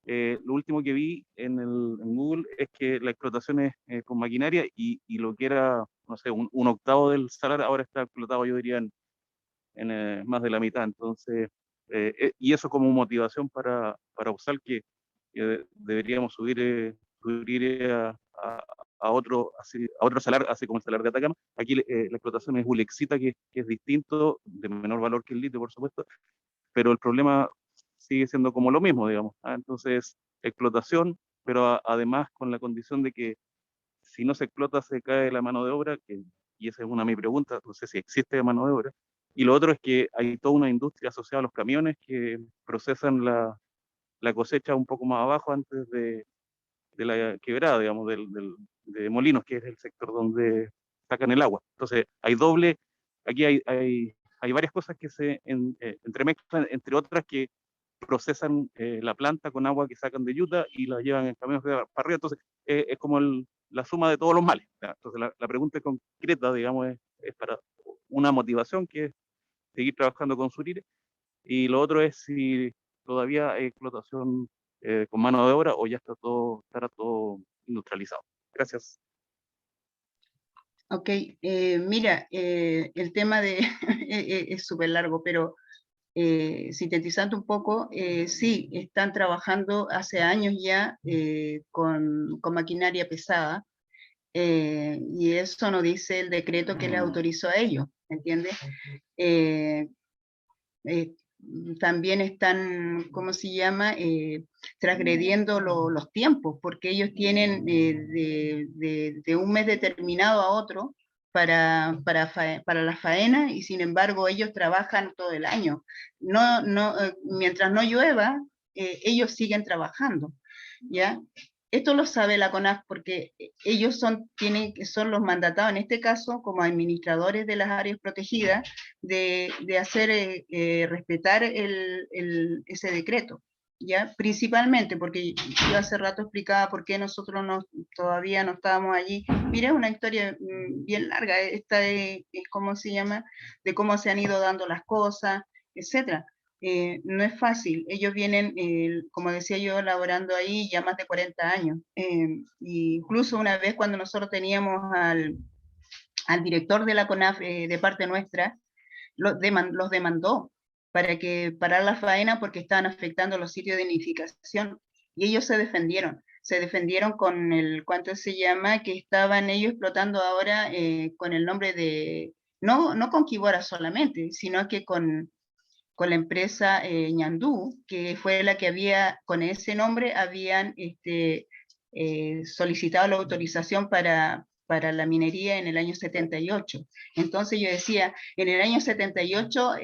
Lo último que vi en Google es que la explotación es con maquinaria y lo que era, no sé, un octavo del salario ahora está explotado, yo diría, en más de la mitad. Entonces, y eso como motivación para usar que deberíamos subir a otro salar, así como el salar de Atacama. Aquí la explotación es ulexita, que es distinto, de menor valor que el litio, por supuesto, pero el problema sigue siendo como lo mismo, digamos. Entonces, explotación, pero además con la condición de que si no se explota se cae la mano de obra, y esa es una de mis preguntas, no sé si existe mano de obra. Y lo otro es que hay toda una industria asociada a los camiones que procesan la cosecha un poco más abajo antes de la quebrada, digamos, de Molinos, que es el sector donde sacan el agua. Entonces, aquí hay varias cosas que se entremezclan, entre otras que procesan la planta con agua que sacan de Utah y la llevan en camiones para arriba. Entonces, es como la suma de todos los males. Entonces, la pregunta concreta, digamos, es para una motivación, que es seguir trabajando con Surire, y lo otro es si todavía hay explotación con mano de obra o ya estará todo industrializado. Gracias. Ok, mira, el tema es súper largo, pero sintetizando un poco, sí, están trabajando hace años ya con maquinaria pesada, y eso no dice el decreto que les autorizó a ellos, ¿entiendes? Eh, también están, ¿cómo se llama?, transgrediendo los tiempos, porque ellos tienen de un mes determinado a otro para la faena, y sin embargo ellos trabajan todo el año. Mientras no llueva, ellos siguen trabajando, ¿ya? Esto lo sabe la CONAF porque ellos son los mandatados, en este caso, como administradores de las áreas protegidas, de hacer respetar ese decreto, ¿ya? Principalmente porque yo hace rato explicaba por qué nosotros todavía no estábamos allí. Mira, es una historia bien larga, esta es, ¿cómo se llama?, de cómo se han ido dando las cosas, etcétera. No es fácil, ellos vienen, como decía yo, laborando ahí ya más de 40 años. Incluso una vez cuando nosotros teníamos al director de la CONAF de parte nuestra, los demandó para que parar la faena porque estaban afectando los sitios de nidificación. Y ellos se defendieron con ¿cuánto se llama?, que estaban ellos explotando ahora con el nombre de no con Quibora solamente, sino que con la empresa Ñandú, que fue la que había, con ese nombre, habían solicitado la autorización para la minería en el año 78. Entonces yo decía, en el año 78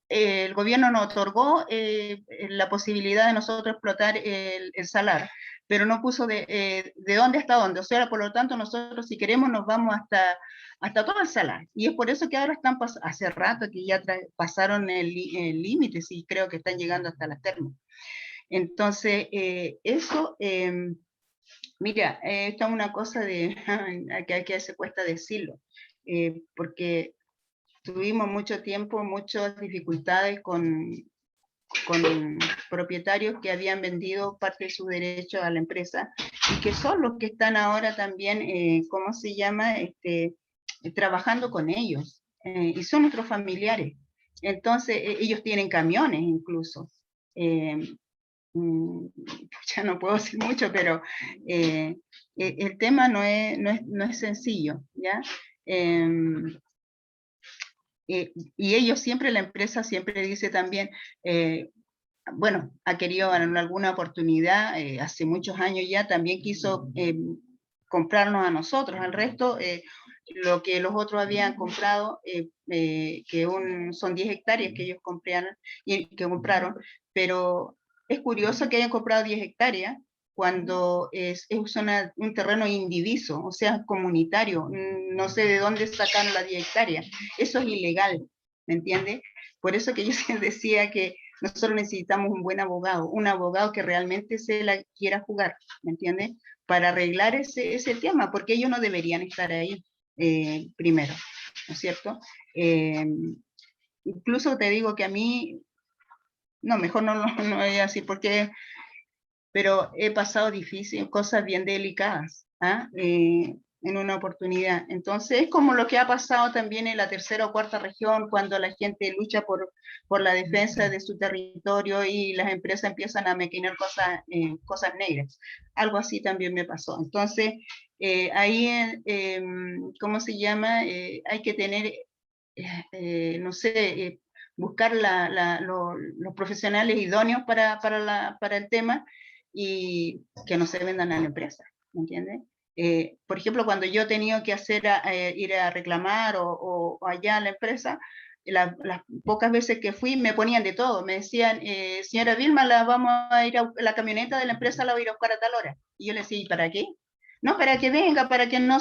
el gobierno nos otorgó la posibilidad de nosotros explotar el salar, pero no puso de dónde hasta dónde. O sea, por lo tanto, nosotros si queremos nos vamos hasta todo el salar. Y es por eso que ahora están, hace rato que ya pasaron el límite, y creo que están llegando hasta las termas. Entonces, eso, mira, esta es una cosa de, que se cuesta decirlo, porque tuvimos mucho tiempo, muchas dificultades con propietarios que habían vendido parte de su derecho a la empresa y que son los que están ahora también, ¿cómo se llama?, trabajando con ellos, y son nuestros familiares. Entonces, ellos tienen camiones incluso. Ya no puedo decir mucho, pero el tema no es sencillo, ¿ya? Y ellos siempre, la empresa siempre dice también, bueno, ha querido en alguna oportunidad, hace muchos años ya, también quiso comprarnos a nosotros, al resto, lo que los otros habían comprado, que son 10 hectáreas que ellos compraron, pero es curioso que hayan comprado 10 hectáreas cuando es un terreno indiviso, o sea, comunitario. No sé de dónde sacaron las 10 hectáreas. Eso es ilegal, ¿me entiendes? Por eso que yo decía que nosotros necesitamos un buen abogado, un abogado que realmente se la quiera jugar, ¿me entiendes? Para arreglar ese tema, porque ellos no deberían estar ahí primero, ¿no es cierto? Incluso te digo que a mí, no, mejor no voy a decir porque, pero he pasado difícil, cosas bien delicadas, en una oportunidad. Entonces es como lo que ha pasado también en la tercera o cuarta región, cuando la gente lucha por la defensa de su territorio y las empresas empiezan a maquinar cosas negras. Algo así también me pasó. Entonces, ahí, ¿cómo se llama? Hay que tener, no sé, buscar los profesionales idóneos para el tema y que no se vendan a la empresa, ¿me entiendes? Por ejemplo, cuando yo he tenido que ir a reclamar o allá a la empresa, las pocas veces que fui me ponían de todo, me decían, señora Vilma, la camioneta de la empresa la voy a ir a buscar a tal hora. Y yo le decía, ¿y para qué? No, para que venga, para que no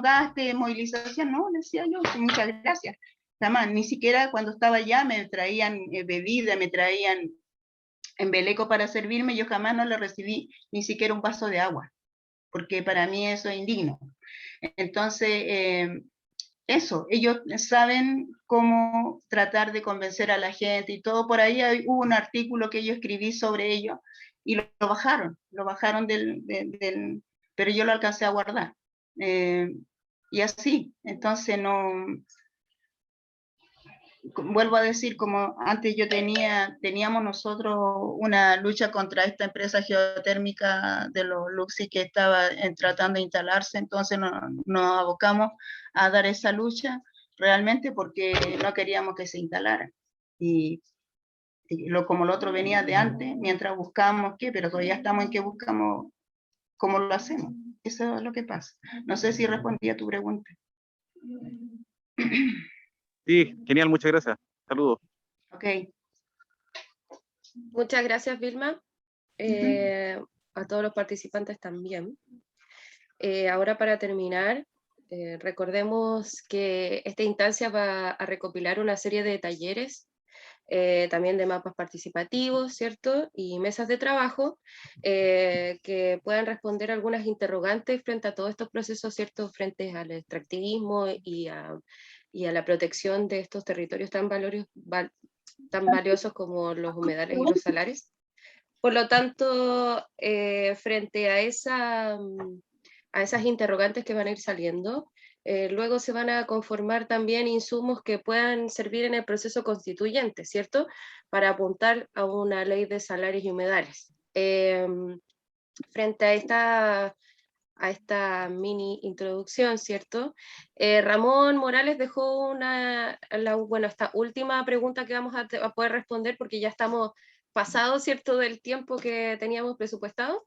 gaste movilización. No, le decía yo, muchas gracias. Jamás, ni siquiera cuando estaba allá me traían bebida, me traían embeleco para servirme, yo jamás no le recibí ni siquiera un vaso de agua, porque para mí eso es indigno. Entonces, eso, ellos saben cómo tratar de convencer a la gente y todo. Por ahí hubo un artículo que yo escribí sobre ello y lo bajaron pero yo lo alcancé a guardar. Y así, entonces vuelvo a decir, como antes teníamos nosotros una lucha contra esta empresa geotérmica de los Luxi que estaba tratando de instalarse, entonces nos abocamos a dar esa lucha realmente porque no queríamos que se instalara. Y como lo otro venía de antes, mientras buscamos pero todavía estamos en que buscamos cómo lo hacemos. Eso es lo que pasa. No sé si respondí a tu pregunta. Sí, genial, muchas gracias. Saludos. Ok. Muchas gracias, Vilma. A todos los participantes también. Ahora, para terminar, recordemos que esta instancia va a recopilar una serie de talleres, también de mapas participativos, ¿cierto? Y mesas de trabajo que puedan responder algunas interrogantes frente a todos estos procesos, ¿cierto? Frente al extractivismo y a la protección de estos territorios tan valiosos como los humedales y los salares. Por lo tanto, frente a esas interrogantes que van a ir saliendo, luego se van a conformar también insumos que puedan servir en el proceso constituyente, ¿cierto? Para apuntar a una ley de salarios y humedales. Frente a esta mini introducción, ¿cierto? Ramón Morales dejó bueno, esta última pregunta que vamos a poder responder porque ya estamos pasados, ¿cierto?, del tiempo que teníamos presupuestado,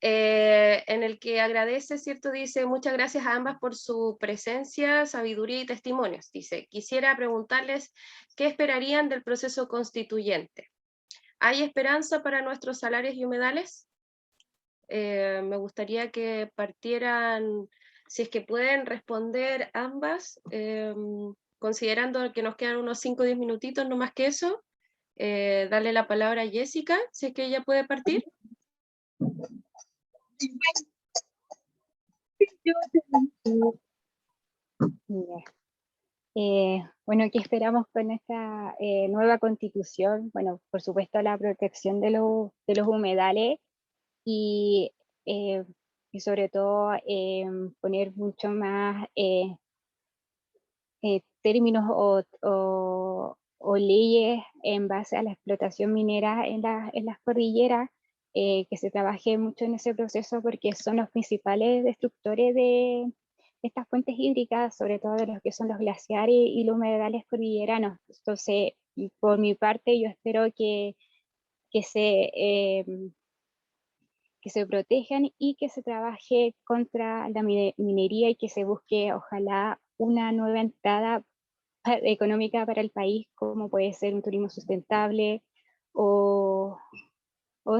en el que agradece, ¿cierto? Dice, muchas gracias a ambas por su presencia, sabiduría y testimonios. Dice, quisiera preguntarles qué esperarían del proceso constituyente. ¿Hay esperanza para nuestros salarios y humedales? Me gustaría que partieran, si es que pueden responder ambas, considerando que nos quedan unos 5 o 10 minutitos, no más que eso. Darle la palabra a Jessica, si es que ella puede partir. Bueno, ¿qué esperamos con esta nueva constitución? Bueno, por supuesto la protección de los humedales y sobre todo poner mucho más términos o leyes en base a la explotación minera en las cordilleras, que se trabaje mucho en ese proceso porque son los principales destructores de estas fuentes hídricas, sobre todo de los que son los glaciares y los humedales cordilleranos. Entonces, por mi parte, yo espero que se protejan y que se trabaje contra la minería y que se busque, ojalá, una nueva entrada económica para el país, como puede ser un turismo sustentable o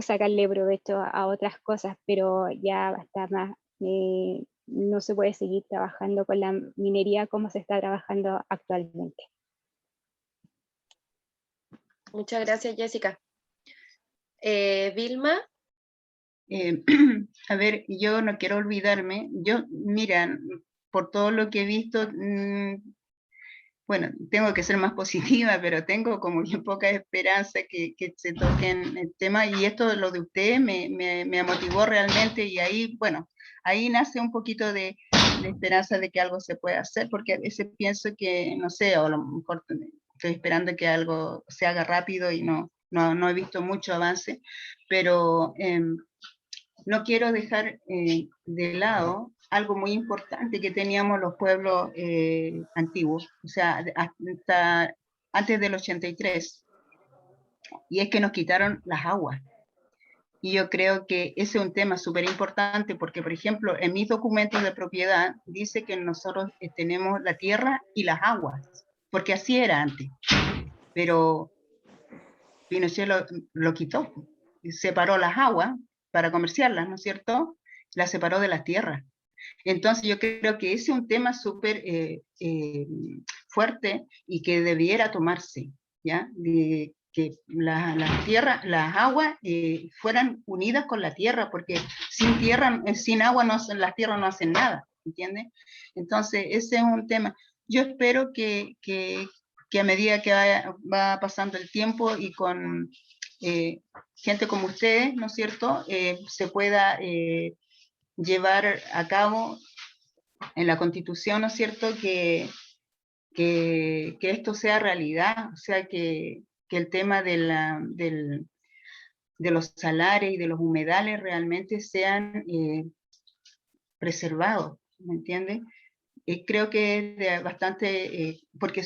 sacarle provecho a otras cosas, pero ya basta más. No se puede seguir trabajando con la minería como se está trabajando actualmente. Muchas gracias, Jessica. Vilma. A ver, yo no quiero olvidarme, mira, por todo lo que he visto, bueno, tengo que ser más positiva, pero tengo como bien poca esperanza que se toquen el tema, y esto, lo de usted, me motivó realmente, y ahí, bueno, ahí nace un poquito de esperanza de que algo se pueda hacer, porque a veces pienso que, no sé, o a lo mejor estoy esperando que algo se haga rápido y no he visto mucho avance, pero no quiero dejar de lado algo muy importante que teníamos los pueblos antiguos, o sea, hasta antes del 83, y es que nos quitaron las aguas. Y yo creo que ese es un tema súper importante porque, por ejemplo, en mis documentos de propiedad dice que nosotros tenemos la tierra y las aguas, porque así era antes. Pero Pinochet lo quitó, separó las aguas para comerciarlas, ¿no es cierto? Las separó de las tierras. Entonces yo creo que ese es un tema súper fuerte y que debiera tomarse, ¿ya? De que las tierras, las aguas fueran unidas con la tierra, porque sin tierra, sin agua las tierras no hacen nada, ¿entiendes? Entonces ese es un tema. Yo espero que a medida que va pasando el tiempo y con gente como ustedes, ¿no es cierto?, se pueda llevar a cabo en la Constitución, ¿no es cierto?, que esto sea realidad, o sea, que el tema de los salares y de los humedales realmente sean preservados, ¿me entiendes? Creo que es bastante, porque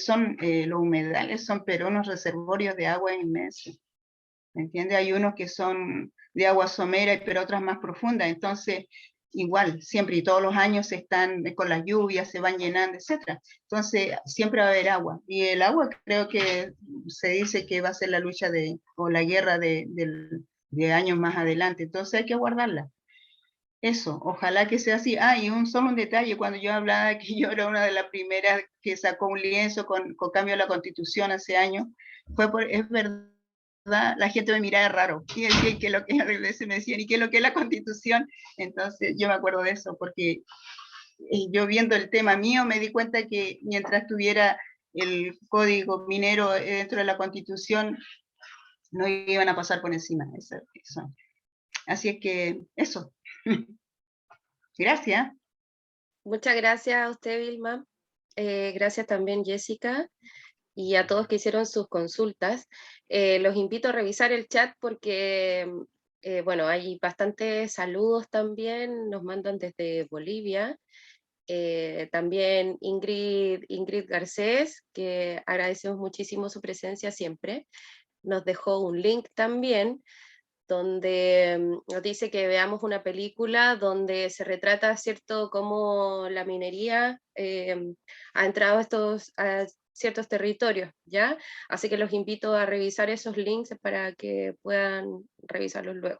los humedales son pero unos reservorios de agua inmensos, ¿me entiendes? Hay unos que son de agua somera, pero otras más profundas, entonces igual, siempre y todos los años están con las lluvias, se van llenando, etc. Entonces siempre va a haber agua, y el agua creo que se dice que va a ser la lucha o la guerra de años más adelante, entonces hay que guardarla. Eso, ojalá que sea así. Y solo un detalle, cuando yo hablaba que yo era una de las primeras que sacó un lienzo con cambio a la Constitución hace años, es verdad, la gente me miraba raro, y decía que lo que a veces me decían, ¿y qué es lo que es la Constitución? Entonces yo me acuerdo de eso, porque yo viendo el tema mío me di cuenta que mientras tuviera el código minero dentro de la Constitución, no iban a pasar por encima. Eso. Así es que eso. Gracias. Muchas gracias a usted, Vilma. Gracias también, Jessica, y a todos que hicieron sus consultas. Los invito a revisar el chat porque bueno, hay bastantes saludos también, nos mandan desde Bolivia. También Ingrid Garcés, que agradecemos muchísimo su presencia siempre, nos dejó un link también, donde nos dice que veamos una película donde se retrata, ¿cierto?, cómo la minería ha entrado a ciertos territorios, ¿ya? Así que los invito a revisar esos links para que puedan revisarlos luego.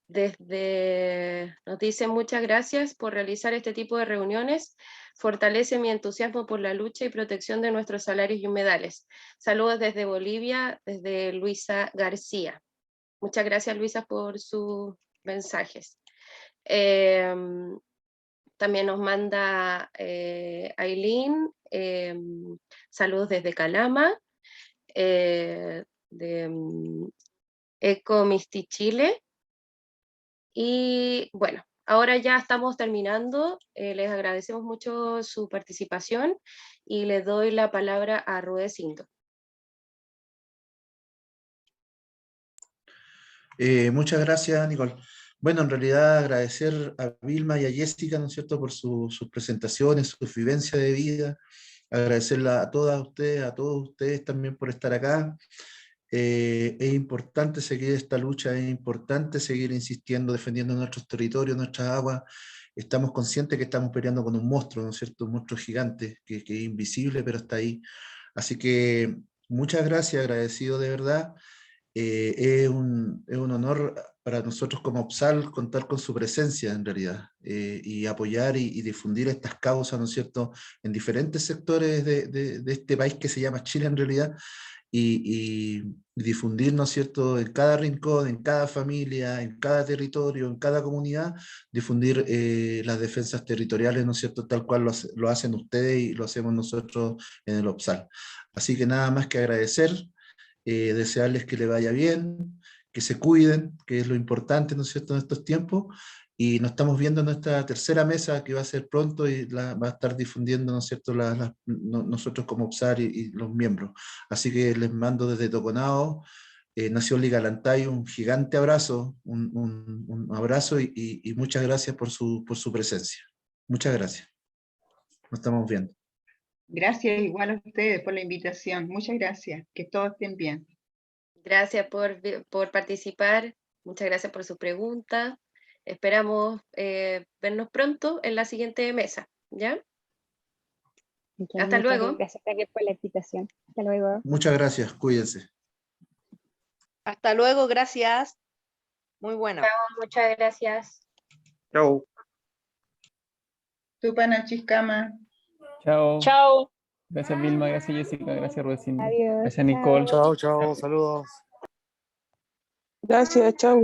Nos dicen muchas gracias por realizar este tipo de reuniones, fortalece mi entusiasmo por la lucha y protección de nuestros salarios y humedales. Saludos desde Bolivia, desde Luisa García. Muchas gracias, Luisa, por sus mensajes. También nos manda Aileen, saludos desde Calama, de Eco Misti Chile. Y bueno, ahora ya estamos terminando. Les agradecemos mucho su participación y les doy la palabra a Rudecindo. Muchas gracias, Nicole. Bueno, en realidad agradecer a Vilma y a Jessica, ¿no es cierto?, por sus presentaciones, su vivencia de vida. Agradecerla a todas ustedes, a todos ustedes también por estar acá. Es importante seguir esta lucha, es importante seguir insistiendo, defendiendo nuestros territorios, nuestras aguas. Estamos conscientes que estamos peleando con un monstruo, ¿no es cierto?, un monstruo gigante, que es invisible, pero está ahí. Así que muchas gracias, agradecido de verdad. Es un honor para nosotros como OPSAL contar con su presencia en realidad, y apoyar y difundir estas causas, ¿no es cierto?, en diferentes sectores de este país que se llama Chile en realidad, y difundir, ¿no es cierto?, en cada rincón, en cada familia, en cada territorio, en cada comunidad, difundir las defensas territoriales, ¿no es cierto?, tal cual lo hacen ustedes y lo hacemos nosotros en el OPSAL. Así que nada más que agradecer. Desearles que le vaya bien, que se cuiden, que es lo importante, ¿no es cierto?, en estos tiempos, y nos estamos viendo en nuestra tercera mesa que va a ser pronto y va a estar difundiendo, ¿no es cierto?, nosotros como OPSAR y los miembros. Así que les mando desde Toconao, Nación Ligalantay, un gigante abrazo, un abrazo y muchas gracias por su presencia. Muchas gracias. Nos estamos viendo. Gracias igual a ustedes por la invitación. Muchas gracias. Que todos estén bien. Gracias por participar. Muchas gracias por su pregunta. Esperamos vernos pronto en la siguiente mesa, ¿ya? Okay, Hasta muchas luego. gracias también por la invitación. Hasta luego. Muchas gracias, cuídense. Hasta luego, gracias. Muy bueno. Chao, muchas gracias. Chao. Tupana Chiscama. Chao. Chao. Gracias Vilma, gracias Jessica, gracias Rudecindo. Adiós. Gracias Nicole. Chao, chao, saludos. Gracias, chao.